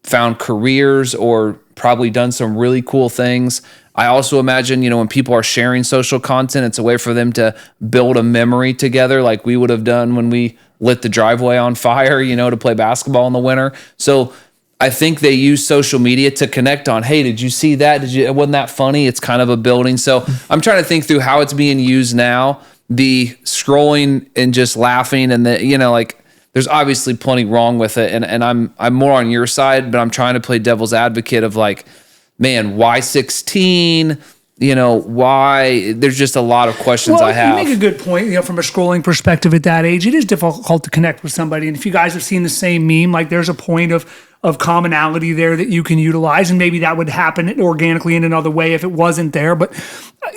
found careers or probably done some really cool things. I also imagine, when people are sharing social content, it's a way for them to build a memory together, like we would have done when we lit the driveway on fire, to play basketball in the winter. So I think they use social media to connect on, hey, did you see that? Wasn't that funny? It's kind of a building. So I'm trying to think through how it's being used now, the scrolling and just laughing, and there's obviously plenty wrong with it. And I'm more on your side, but I'm trying to play devil's advocate of like, man, why 16? why there's just a lot of questions I have. You make a good point. From a scrolling perspective at that age, it is difficult to connect with somebody. And if you guys have seen the same meme, like there's a point of commonality there that you can utilize, and maybe that would happen organically in another way if it wasn't there. But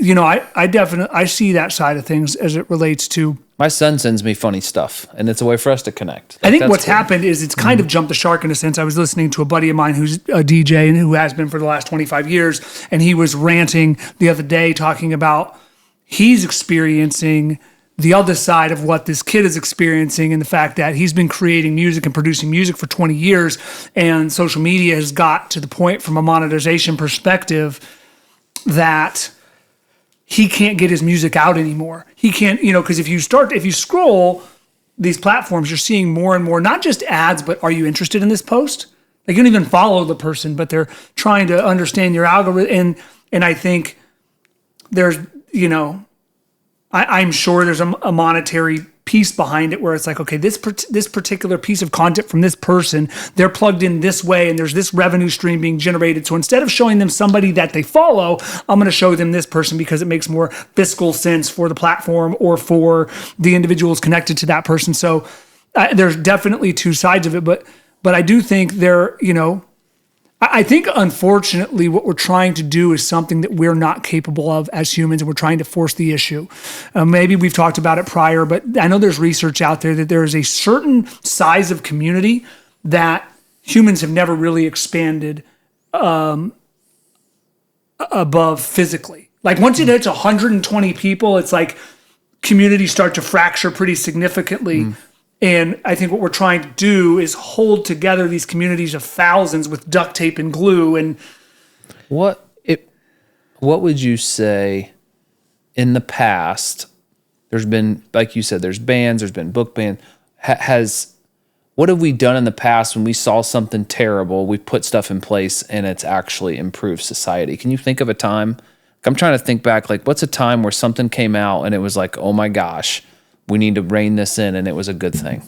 I see that side of things as it relates to. My son sends me funny stuff, and it's a way for us to connect. I think what's happened is it's kind of jumped the shark in a sense. I was listening to a buddy of mine who's a DJ and who has been for the last 25 years, and he was ranting the other day talking about he's experiencing the other side of what this kid is experiencing, and the fact that he's been creating music and producing music for 20 years, and social media has got to the point from a monetization perspective that he can't get his music out anymore. He can't, because if you scroll these platforms, you're seeing more and more, not just ads, but are you interested in this post? They don't even follow the person, but they're trying to understand your algorithm. And I think there's, I'm sure there's a monetary piece behind it where it's like, okay, this particular piece of content from this person, they're plugged in this way, and there's this revenue stream being generated. So instead of showing them somebody that they follow, I'm going to show them this person because it makes more fiscal sense for the platform or for the individuals connected to that person. So there's definitely two sides of it, but I do think I think, unfortunately, what we're trying to do is something that we're not capable of as humans, and we're trying to force the issue. Maybe we've talked about it prior, but I know there's research out there that there is a certain size of community that humans have never really expanded above physically. Like once it hits 120 people, it's like communities start to fracture pretty significantly. And I think what we're trying to do is hold together these communities of thousands with duct tape and glue. And what would you say in the past? There's been, like you said, there's bans, there's been book ban. What have we done in the past when we saw something terrible? We put stuff in place and it's actually improved society. Can you think of a time? I'm trying to think back. Like, what's a time where something came out and it was like, oh my gosh, we need to rein this in, and it was a good thing?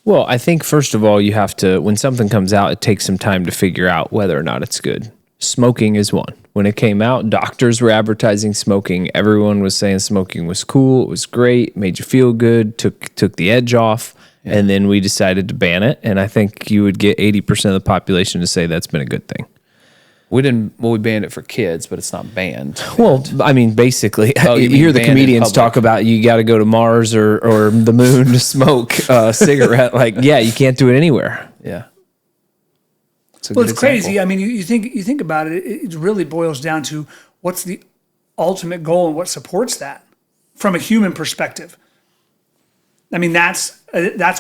Well, I think first of all, you have to, when something comes out, it takes some time to figure out whether or not it's good. Smoking is one. When it came out, doctors were advertising smoking. Everyone was saying smoking was cool. It was great. Made you feel good. Took the edge off. Yeah. And then we decided to ban it. And I think you would get 80% of the population to say that's been a good thing. We banned it for kids, but it's not banned. Well, I mean, basically, you hear the comedians talk about you got to go to Mars or the moon to smoke a cigarette. Like, yeah, you can't do it anywhere. Yeah. It's crazy. I mean, you think about it, it really boils down to what's the ultimate goal and what supports that from a human perspective. I mean, that's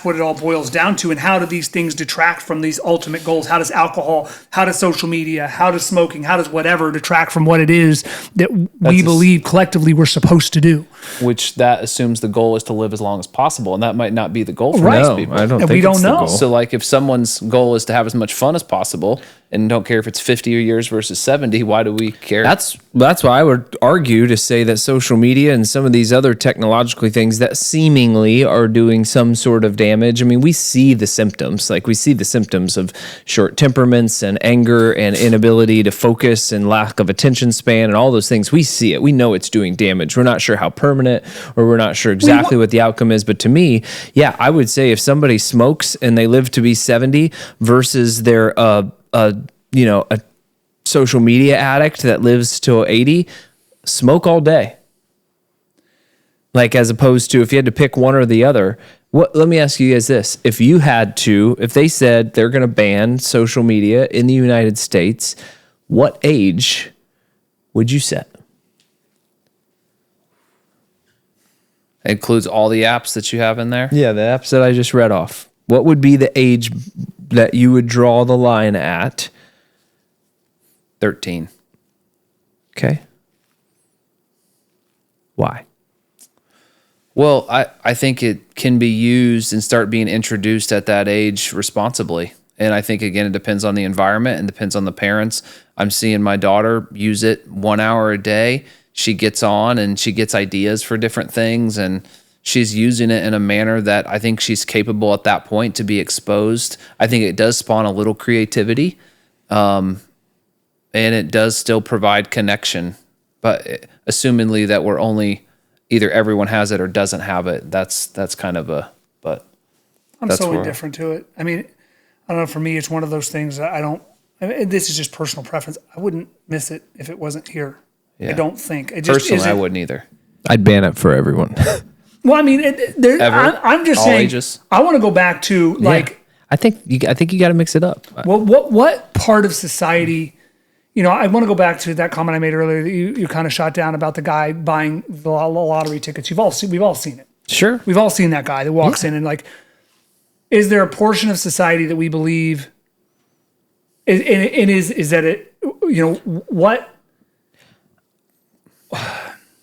what it all boils down to. And how do these things detract from these ultimate goals? How does alcohol, how does social media, how does smoking, how does whatever detract from what it is that we believe collectively we're supposed to do? Which that assumes the goal is to live as long as possible. And that might not be the goal for most people. I don't think we don't know. The goal. So like if someone's goal is to have as much fun as possible and don't care if it's 50 years versus 70, why do we care? That's why I would argue to say that social media and some of these other technological things that seemingly are doing some sort of damage. I mean, we see the symptoms. Like we see the symptoms of short temperaments and anger and inability to focus and lack of attention span and all those things. We see it. We know it's doing damage. We're not sure how permanent, or we're not sure exactly what the outcome is. But to me, yeah, I would say if somebody smokes and they live to be 70 versus they're a social media addict that lives till 80, smoke all day. Like as opposed to if you had to pick one or the other. Let me ask you guys this. If they said they're going to ban social media in the United States, what age would you set? It includes all the apps that you have in there? Yeah, the apps that I just read off. What would be the age that you would draw the line at? 13. Okay. Why? Well, I think it can be used and start being introduced at that age responsibly. And I think, again, it depends on the environment and depends on the parents. I'm seeing my daughter use it 1 hour a day. She gets on and she gets ideas for different things, and she's using it in a manner that I think she's capable at that point to be exposed. I think it does spawn a little creativity. And and it does still provide connection, but assumingly that we're only either everyone has it or doesn't have it. That's kind of but I'm so indifferent to it. I mean, I don't know. For me, it's one of those things that this is just personal preference. I wouldn't miss it if it wasn't here. Yeah. I don't think. It just personally, I wouldn't either. I'd ban it for everyone. Well, I mean, I'm just all saying. Ages. I want to go back to like. I think you got to mix it up. Well, what part of society? I want to go back to that comment I made earlier that you kind of shot down about the guy buying the lottery tickets. We've all seen it. Sure. We've all seen that guy that walks in and like. Is there a portion of society that we believe? Is that it? What?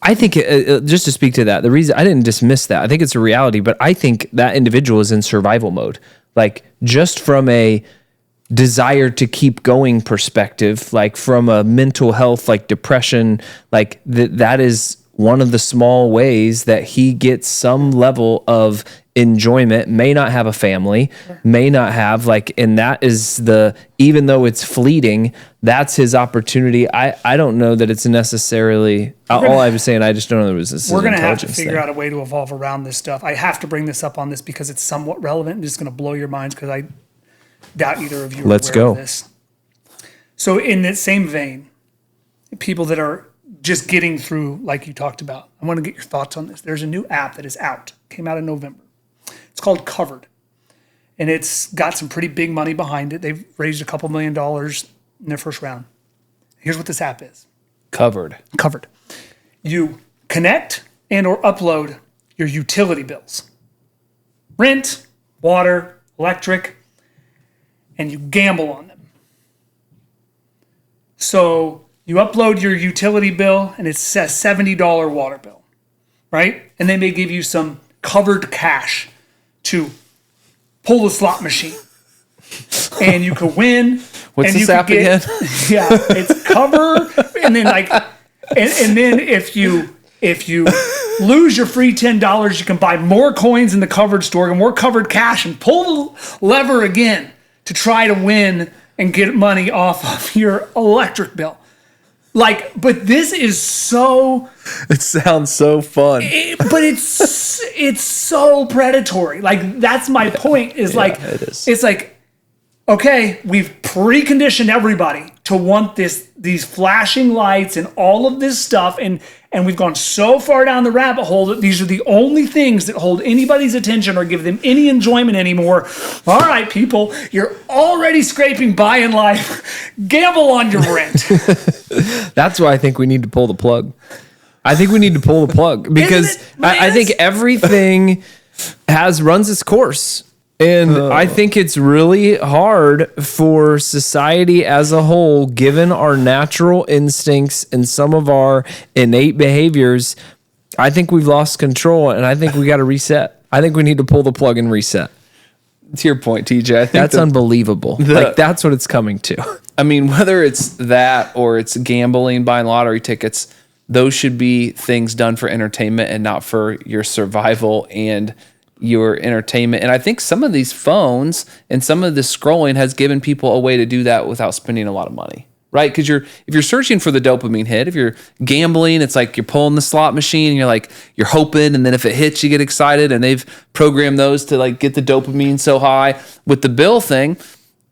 I think just to speak to that, the reason I didn't dismiss that, I think it's a reality, but I think that individual is in survival mode. Like just from a desire to keep going perspective, like from a mental health, like depression, like that is one of the small ways that he gets some level of enjoyment, may not have a family, may not have and that is even though it's fleeting, that's his opportunity. I don't know that it's necessarily all I was saying. I just don't know that it was we're going to have to figure out a way to evolve around this stuff. I have to bring this up on this because it's somewhat relevant and just going to blow your minds because I doubt either of you are aware of this. So in that same vein, people that are just getting through, like you talked about, I want to get your thoughts on this. There's a new app that is out, came out in November. It's called Covered, and it's got some pretty big money behind it. They've raised a couple $1 million in their first round. Here's what this app is. Covered. You connect and or upload your utility bills. Rent, water, electric, and you gamble on them. So you upload your utility bill, and it's a $70 water bill, right? And they may give you some covered cash to pull the slot machine, and you could win. What's this app again? Yeah, it's Cover, and then and then if you lose your free $10, you can buy more coins in the Covered store and more covered cash, and pull the lever again to try to win and get money off of your electric bill. But this is so. It sounds so fun. But it's so predatory. That's my point. It is. It's okay, we've preconditioned everybody to want these flashing lights and all of this stuff, and we've gone so far down the rabbit hole that these are the only things that hold anybody's attention or give them any enjoyment anymore. All right, people, you're already scraping by in life. Gamble on your rent. That's why I think we need to pull the plug. Because I think everything runs its course. And I think it's really hard for society as a whole, given our natural instincts and some of our innate behaviors. I think we've lost control, and I think we got to reset. I think we need to pull the plug and reset. To your point, TJ, I think that's unbelievable. That's what it's coming to. I mean, whether it's that or it's gambling, buying lottery tickets, those should be things done for entertainment and not for your survival and your entertainment. And I think some of these phones and some of this scrolling has given people a way to do that without spending a lot of money, right? Because if you're searching for the dopamine hit, if you're gambling, it's like you're pulling the slot machine and you're hoping, and then if it hits, you get excited, and they've programmed those to get the dopamine so high. With the bill thing,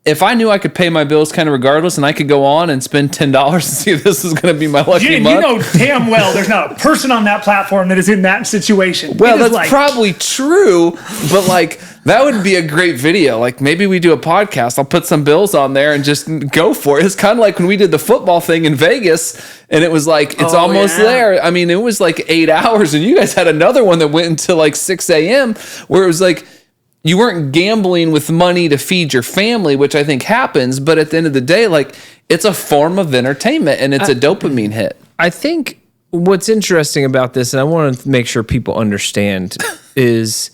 if I knew I could pay my bills kind of regardless, and I could go on and spend $10 and see if this is going to be my lucky month. You know damn well there's not a person on that platform that is in that situation. Well, that's probably true, but that would be a great video. Maybe we do a podcast. I'll put some bills on there and just go for it. It's kind of like when we did the football thing in Vegas, and it was it's almost there. I mean, it was 8 hours, and you guys had another one that went until 6 a.m. where it was you weren't gambling with money to feed your family, which I think happens, but at the end of the day, it's a form of entertainment, and it's a dopamine hit. I think what's interesting about this, and I want to make sure people understand, is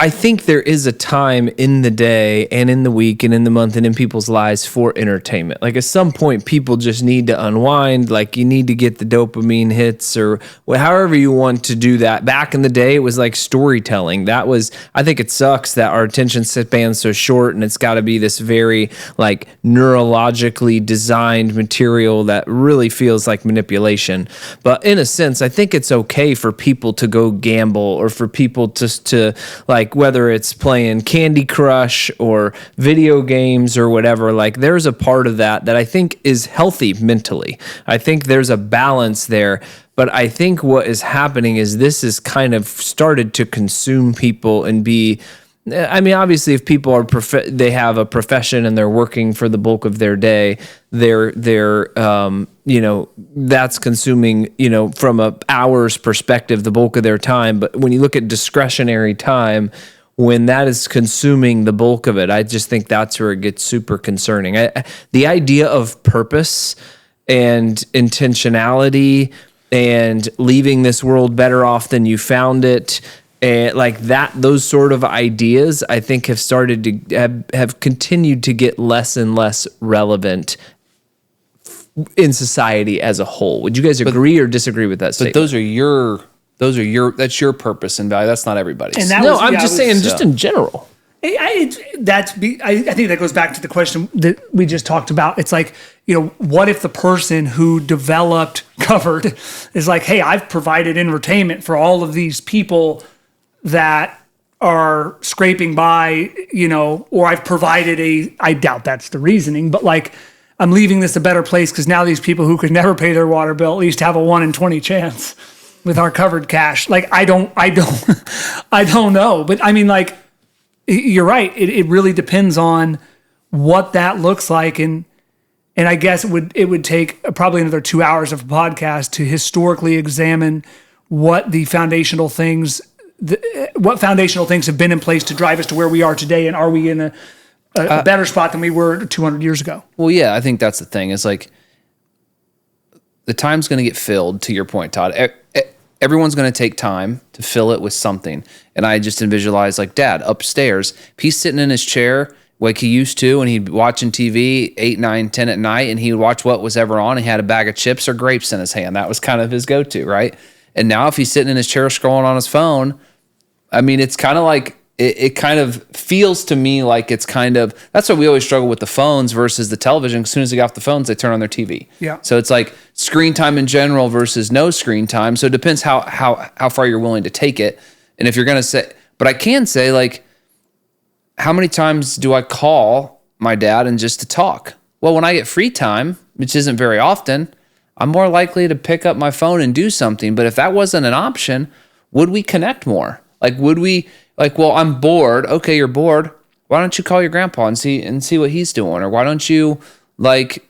I think there is a time in the day and in the week and in the month and in people's lives for entertainment. Like at some point, people just need to unwind. Like you need to get the dopamine hits or however you want to do that. Back in the day, it was like storytelling. I think it sucks that our attention span's so short and it's got to be this very like neurologically designed material that really feels like manipulation. But in a sense, I think it's okay for people to go gamble or for people to like, whether it's playing Candy Crush or video games or whatever, like there's a part of that I think is healthy mentally. I think there's a balance there. But I think what is happening is this is kind of started to consume people and be, I mean, obviously if people are, they have a profession and they're working for the bulk of their day, they're that's consuming, from a hour's perspective, the bulk of their time. But when you look at discretionary time, when that is consuming the bulk of it, I just think that's where it gets super concerning. The idea of purpose and intentionality and leaving this world better off than you found it, and like that, those sort of ideas, I think have started to have continued to get less and less relevant in society as a whole. Would you guys agree or disagree with that statement? But that's your purpose and value. That's not everybody's. I'm just saying, just in general. I think that goes back to the question that we just talked about. It's like, what if the person who developed Covered is like, hey, I've provided entertainment for all of these people that are scraping by, or I've provided I doubt that's the reasoning, but like, I'm leaving this a better place because now these people who could never pay their water bill at least have a 1 in 20 chance with our Covered cash. Like, I don't know. But I mean, like, you're right. It really depends on what that looks like. And I guess it would take probably another 2 hours of a podcast to historically examine what the foundational things have been in place to drive us to where we are today. And are we in a better spot than we were 200 years ago? Well, yeah, I think that's the thing. It's like the time's going to get filled, to your point, Todd. Everyone's going to take time to fill it with something. And I just visualize like Dad upstairs. If he's sitting in his chair like he used to and he'd be watching TV 8, 9, 10 at night and he would watch what was ever on. He had a bag of chips or grapes in his hand. That was kind of his go-to, right? And now if he's sitting in his chair scrolling on his phone, I mean, it's kind of like, it kind of feels to me like it's kind of, that's why we always struggle with the phones versus the television. As soon as they get off the phones, they turn on their TV. Yeah. So it's like screen time in general versus no screen time. So it depends how far you're willing to take it. And if you're going to say, but I can say like, how many times do I call my dad and just to talk? Well, when I get free time, which isn't very often, I'm more likely to pick up my phone and do something. But if that wasn't an option, would we connect more? Like, would we, like, well, I'm bored. Okay, you're bored. Why don't you call your grandpa and see what he's doing? Or why don't you, like,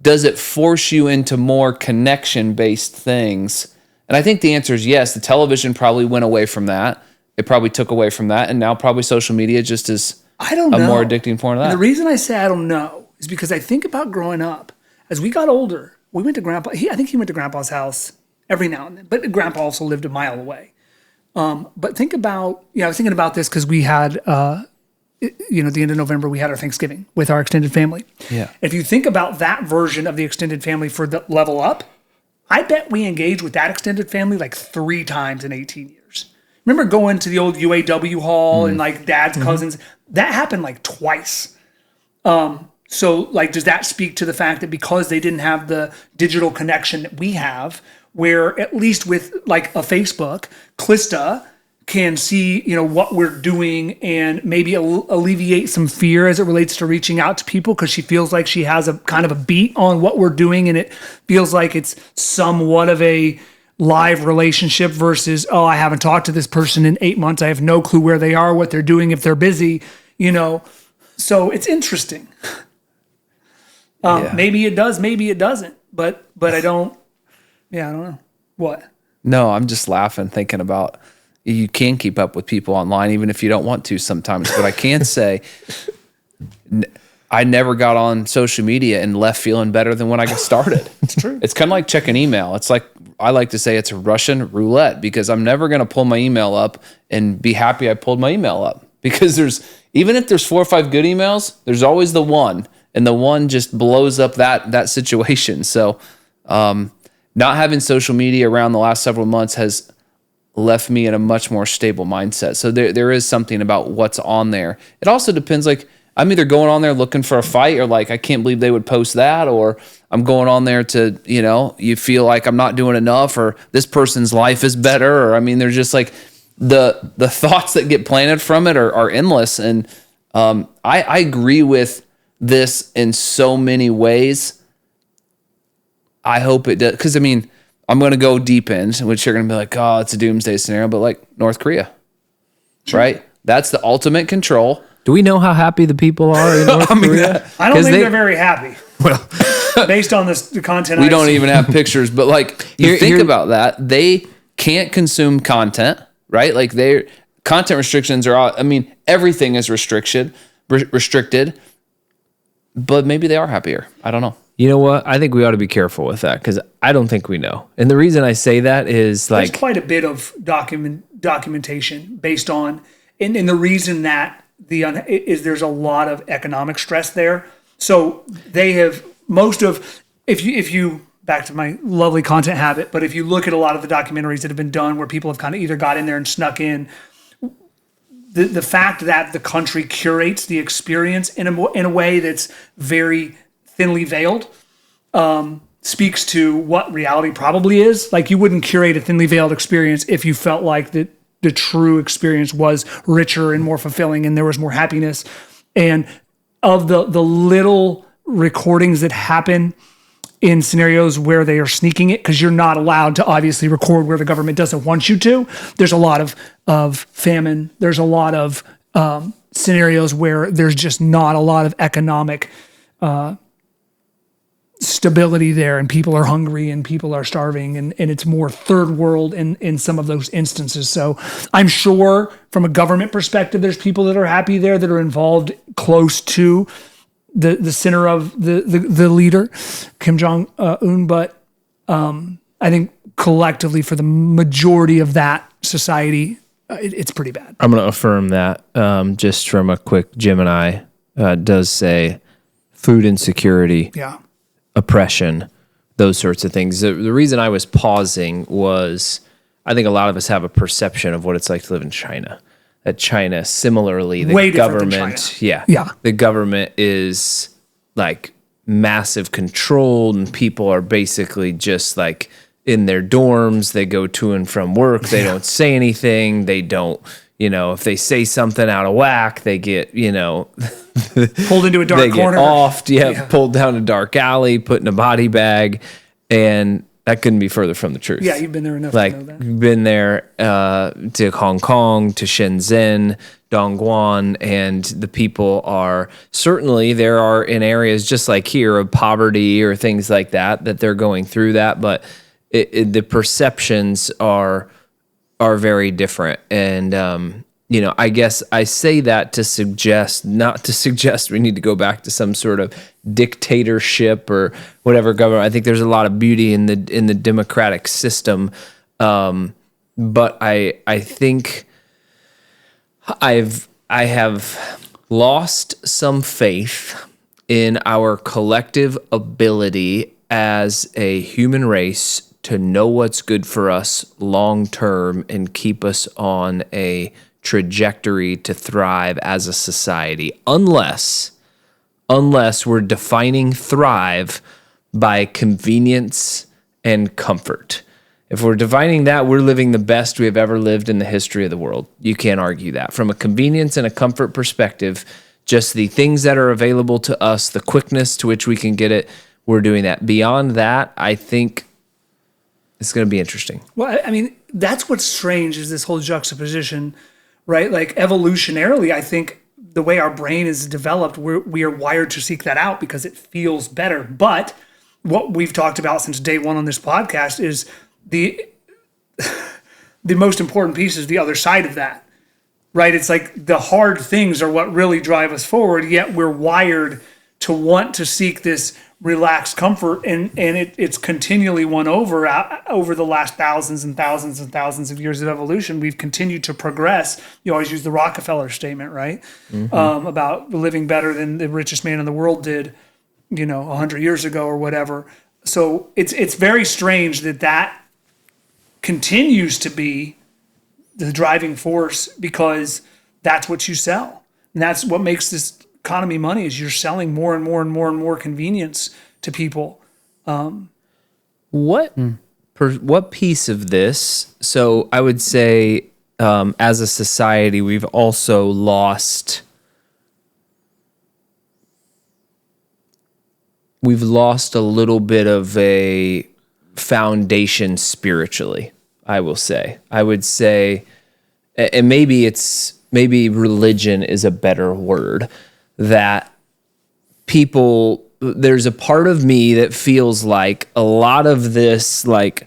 does it force you into more connection-based things? And I think the answer is yes. The television probably went away from that. It probably took away from that. And now probably social media just is a more addicting form of that. And the reason I say I don't know is because I think about growing up. As we got older, we went to Grandpa. I think he went to Grandpa's house every now and then. But Grandpa also lived a mile away. But think about, I was thinking about this because we had, at the end of November, we had our Thanksgiving with our extended family. Yeah. If you think about that version of the extended family for the level up, I bet we engaged with that extended family like 3 times in 18 years. Remember going to the old UAW hall and like dad's cousins? That happened like twice. So like, does that speak to the fact that because they didn't have the digital connection that we have, where at least with like a Facebook, Klista can see, what we're doing and maybe alleviate some fear as it relates to reaching out to people because she feels like she has a kind of a beat on what we're doing and it feels like it's somewhat of a live relationship versus, oh, I haven't talked to this person in 8 months. I have no clue where they are, what they're doing, if they're busy, So it's interesting. Maybe it does, maybe it doesn't, but I don't know. What? No, I'm just laughing thinking about you can keep up with people online even if you don't want to sometimes. But I can say I never got on social media and left feeling better than when I got started. It's true. It's kind of like checking email. It's like I like to say it's Russian roulette, because I'm never going to pull my email up and be happy I pulled my email up, because even if there's 4 or 5 good emails, there's always the one, and the one just blows up that situation. So not having social media around the last several months has left me in a much more stable mindset. So there is something about what's on there. It also depends, like, I'm either going on there looking for a fight, or like, I can't believe they would post that, or I'm going on there to, you feel like I'm not doing enough, or this person's life is better, or, I mean, there's just like the thoughts that get planted from it are endless. And I agree with this in so many ways. I hope it does, because I mean, I'm going to go deep in, which you're going to be like, oh, it's a doomsday scenario, but like North Korea, right? That's the ultimate control. Do we know how happy the people are in North Korea? I don't think they're very happy. Well, based on the content, we don't even have pictures, but like, you think about that, they can't consume content, right? Like, their content restrictions are, I mean, everything is restricted, but maybe they are happier. I don't know. You know what? I think we ought to be careful with that, because I don't think we know. And the reason I say that is, like, there's quite a bit of documentation based on, and the reason that there's a lot of economic stress there. So they have if you back to my lovely content habit, but if you look at a lot of the documentaries that have been done where people have kind of either got in there and snuck in, the fact that the country curates the experience in a way that's very thinly veiled speaks to what reality probably is. Like, you wouldn't curate a thinly veiled experience if you felt like the true experience was richer and more fulfilling and there was more happiness. And of the little recordings that happen in scenarios where they are sneaking it, because you're not allowed to obviously record where the government doesn't want you to. There's a lot of famine. There's a lot of scenarios where there's just not a lot of economic stability there, and people are hungry and people are starving, and it's more third world in some of those instances. So I'm sure from a government perspective, there's people that are happy there that are involved close to the center of the leader, Kim Jong-un. But I think collectively, for the majority of that society, it's pretty bad. I'm going to affirm that just from a quick Gemini does say food insecurity. Yeah. Oppression, those sorts of things. The reason I was pausing was I think a lot of us have a perception of what it's like to live in China. That China, similarly, the government, the government is like massive control, and people are basically just like in their dorms. They go to and from work. They don't say anything. They don't, if they say something out of whack, they get, pulled into a dark corner. They get offed, pulled down a dark alley, put in a body bag, and that couldn't be further from the truth. Yeah, you've been there enough to know that. You've been there to Hong Kong, to Shenzhen, Dongguan, and the people are, certainly there are in areas just like here of poverty or things like that they're going through that, but the perceptions are very different. And, I guess I say that not to suggest we need to go back to some sort of dictatorship or whatever government. I think there's a lot of beauty in the democratic system. But I think I have lost some faith in our collective ability as a human race to know what's good for us long term and keep us on a trajectory to thrive as a society, unless we're defining thrive by convenience and comfort. If we're defining that, we're living the best we have ever lived in the history of the world. You can't argue that. From a convenience and a comfort perspective, just the things that are available to us, the quickness to which we can get it, we're doing that. Beyond that, I think it's going to be interesting. Well, I mean, that's what's strange is this whole juxtaposition, right? Like, evolutionarily, I think the way our brain is developed, we are wired to seek that out because it feels better. But what we've talked about since day one on this podcast is the most important piece is the other side of that, right? It's like the hard things are what really drive us forward, yet we're wired to want to seek this relaxed comfort, and it's continually won over the last thousands and thousands and thousands of years of evolution. We've continued to progress. You always use the Rockefeller statement, right? About living better than the richest man in the world did, 100 years ago or whatever. So it's very strange that continues to be the driving force, because that's what you sell. And that's what makes this economy money, is you're selling more and more and more and more convenience to people. What piece of this? So I would say, as a society, we've also lost. We've lost a little bit of a foundation spiritually, I will say. I would say, and maybe religion is a better word, that there's a part of me that feels like a lot of this, like,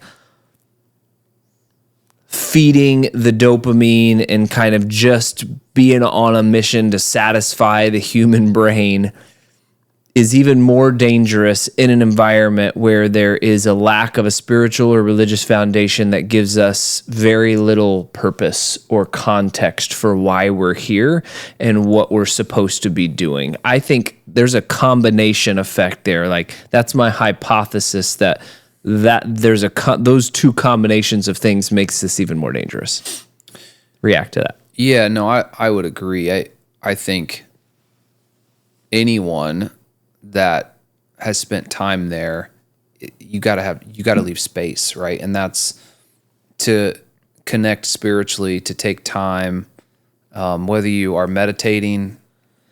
feeding the dopamine and kind of just being on a mission to satisfy the human brain is even more dangerous in an environment where there is a lack of a spiritual or religious foundation that gives us very little purpose or context for why we're here and what we're supposed to be doing. I think there's a combination effect there. Like, that's my hypothesis, that there's those two combinations of things makes this even more dangerous. React to that. Yeah, no, I would agree. I think anyone that has spent time there, you got to leave space, right? And that's to connect spiritually, to take time, whether you are meditating,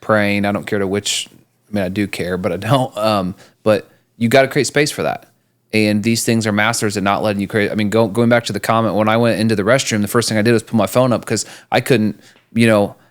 praying, I don't care I do care, but I don't, but you got to create space for that. And these things are masters at not letting you create. I mean, going back to the comment, when I went into the restroom, the first thing I did was put my phone up, because I couldn't,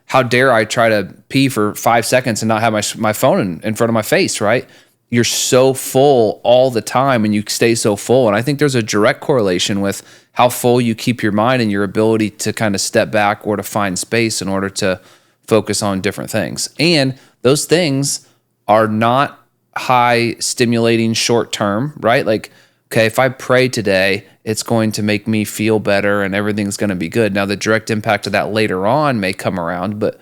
how dare I try to pee for 5 seconds and not have my phone in front of my face, right? You're so full all the time, and you stay so full. And I think there's a direct correlation with how full you keep your mind and your ability to kind of step back or to find space in order to focus on different things. And those things are not high stimulating short term, right? Like, okay, if I pray today, it's going to make me feel better and everything's going to be good. Now, the direct impact of that later on may come around, but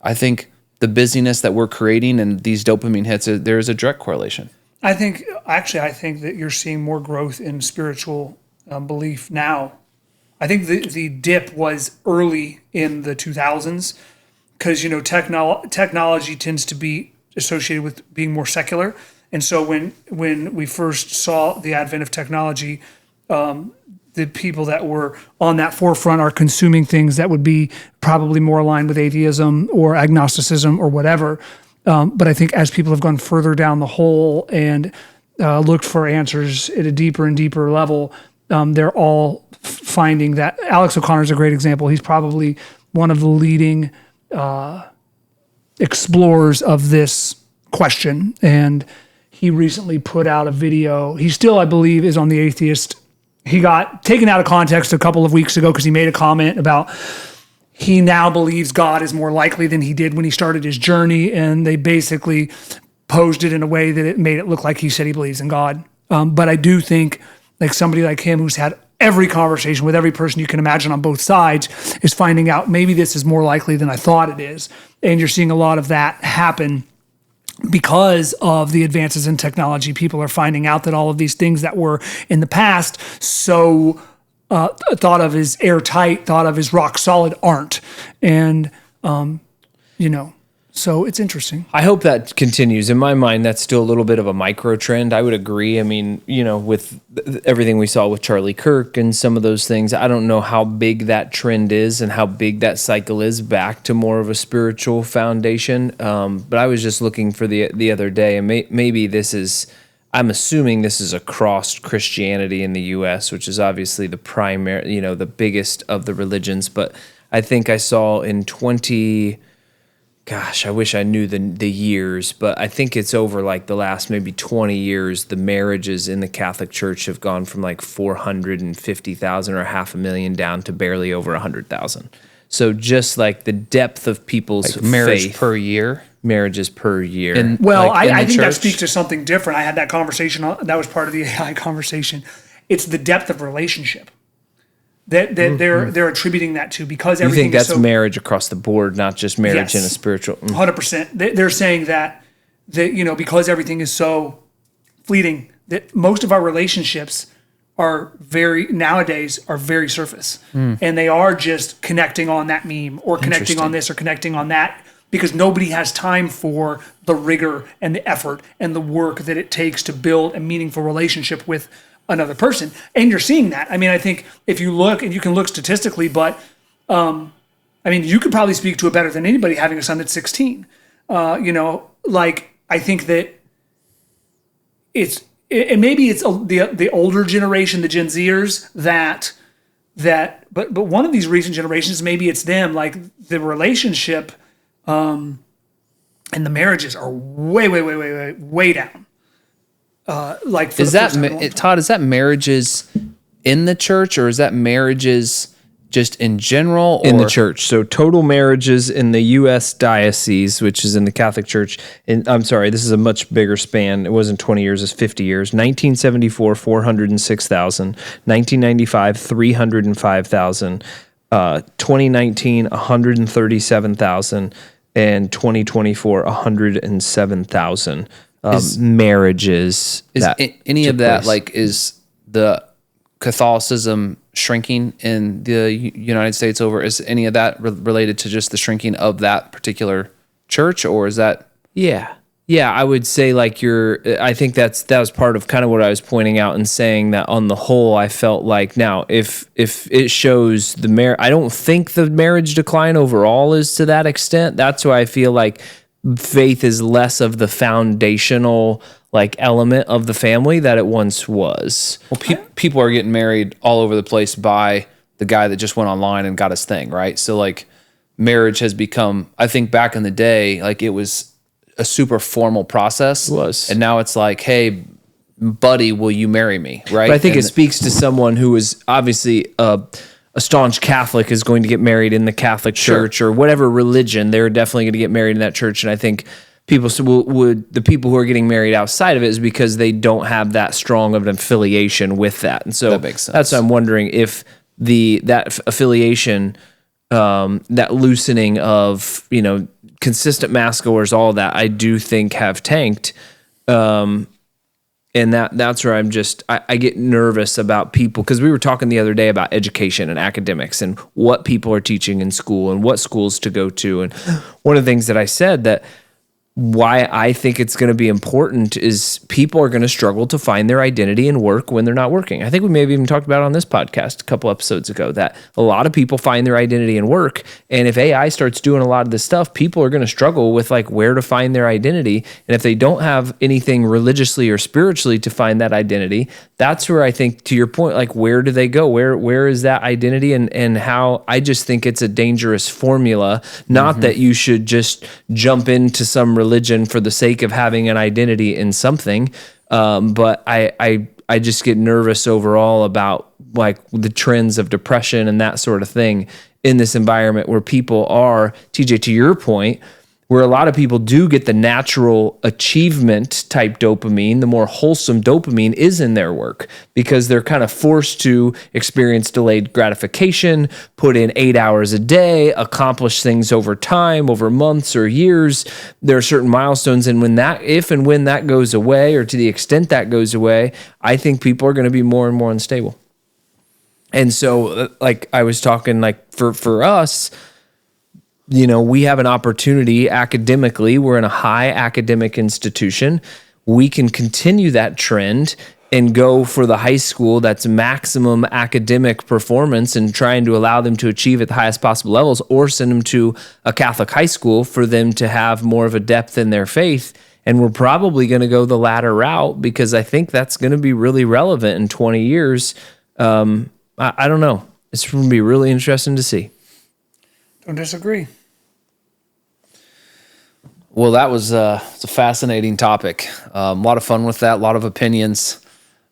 I think the busyness that we're creating and these dopamine hits, there is a direct correlation. I think that you're seeing more growth in spiritual belief now. I think the dip was early in the 2000s, because, technology tends to be associated with being more secular. And so when we first saw the advent of technology, the people that were on that forefront are consuming things that would be probably more aligned with atheism or agnosticism or whatever. But I think as people have gone further down the hole and looked for answers at a deeper and deeper level, they're all finding that. Alex O'Connor is a great example. He's probably one of the leading explorers of this question. And he recently put out a video. He still, I believe, is on The Atheist. He got taken out of context a couple of weeks ago because he made a comment about he now believes God is more likely than he did when he started his journey. And they basically posed it in a way that it made it look like he said he believes in God. But I do think, like, somebody like him who's had every conversation with every person you can imagine on both sides is finding out maybe this is more likely than I thought it is. And you're seeing a lot of that happen because of the advances in technology. People are finding out that all of these things that were in the past so thought of as airtight, thought of as rock solid, aren't. And, so it's interesting. I hope that continues. In my mind, that's still a little bit of a micro trend. I would agree. I mean, with everything we saw with Charlie Kirk and some of those things, I don't know how big that trend is and how big that cycle is back to more of a spiritual foundation. But I was just looking for the other day, and maybe this is, I'm assuming this is across Christianity in the U.S., which is obviously the primary, the biggest of the religions. But I think I saw in I wish I knew the years, but I think it's over like the last maybe 20 years, the marriages in the Catholic Church have gone from like 450,000 or 500,000 down to barely over 100,000. So just like the depth of people's marriage faith per year. marriages per year. In- Well, like in I the think that church? speaks to something different. I had that conversation. That was part of the AI conversation. It's the depth of relationship that they're attributing that to, because you everything think that's is so marriage across the board, not just marriage in a Yes. spiritual. 100%. They're saying that because everything is so fleeting, that most of our relationships are nowadays very surface, and they are just connecting on that meme or connecting on this or connecting on that, because nobody has time for the rigor and the effort and the work that it takes to build a meaningful relationship with another person. And you're seeing that. I mean, I think if you look, and you can look statistically, but I mean, you could probably speak to it better than anybody, having a son that's 16. I think that maybe it's the older generation, the Gen Zers but one of these recent generations, maybe it's them, like the relationship and the marriages are way down. Is that Todd? Is that marriages in the church, or is that marriages just in general? In the church. So total marriages in the U.S. diocese, which is in the Catholic Church, and I'm sorry, this is a much bigger span. It wasn't 20 years, it's 50 years. 1974, 406,000. 1995, 305,000. 2019, 137,000. And 2024, 107,000 marriages. Is any of that place. is the Catholicism shrinking in the United States over? Is any of that related to just the shrinking of that particular church, or is that? Yeah, I would say I think that was part of kind of what I was pointing out and saying that on the whole, I felt like now if it shows I don't think the marriage decline overall is to that extent. That's why I feel like faith is less of the foundational element of the family that it once was. Well, people are getting married all over the place by the guy that just went online and got his thing, right? So marriage has become, I think back in the day, it was a super formal process. It was. And now it's like, hey, buddy, will you marry me? Right. But I think it speaks to someone who is obviously a staunch Catholic is going to get married in the Catholic Church or whatever religion. They're definitely going to get married in that church. And I think the people who are getting married outside of it is because they don't have that strong of an affiliation with that. And so that makes sense. That's why I'm wondering if that affiliation, that loosening of, consistent mass goers, all that, I do think have tanked. And that's where I get nervous about people, because we were talking the other day about education and academics and what people are teaching in school and what schools to go to. And one of the things that I said that why I think it's going to be important is people are going to struggle to find their identity in work when they're not working. I think we may have even talked about it on this podcast a couple episodes ago that a lot of people find their identity in work. And if AI starts doing a lot of this stuff, people are going to struggle with where to find their identity. And if they don't have anything religiously or spiritually to find that identity, that's where I think, to your point, where do they go? Where is that identity? And how I just think it's a dangerous formula, not that you should just jump into some religion for the sake of having an identity in something. But I just get nervous overall about the trends of depression and that sort of thing in this environment where people are, TJ, to your point, where a lot of people do get the natural achievement type dopamine, the more wholesome dopamine is in their work because they're kind of forced to experience delayed gratification, put in 8 hours a day, accomplish things over time, over months or years. There are certain milestones. And if and when that goes away, or to the extent that goes away, I think people are going to be more and more unstable. And so I was talking for us, we have an opportunity academically. We're in a high academic institution. We can continue that trend and go for the high school that's maximum academic performance and trying to allow them to achieve at the highest possible levels, or send them to a Catholic high school for them to have more of a depth in their faith. And we're probably going to go the latter route because I think that's going to be really relevant in 20 years. I don't know. It's going to be really interesting to see. Don't disagree. Well, that was it's a fascinating topic. A lot of fun with that, a lot of opinions.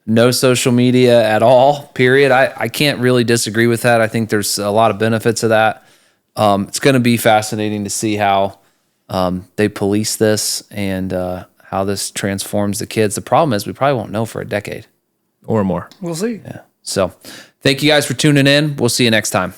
No social media at all, period. I can't really disagree with that. I think there's a lot of benefits of that. It's going to be fascinating to see how they police this and how this transforms the kids. The problem is we probably won't know for a decade or more. We'll see. Yeah. So thank you guys for tuning in. We'll see you next time.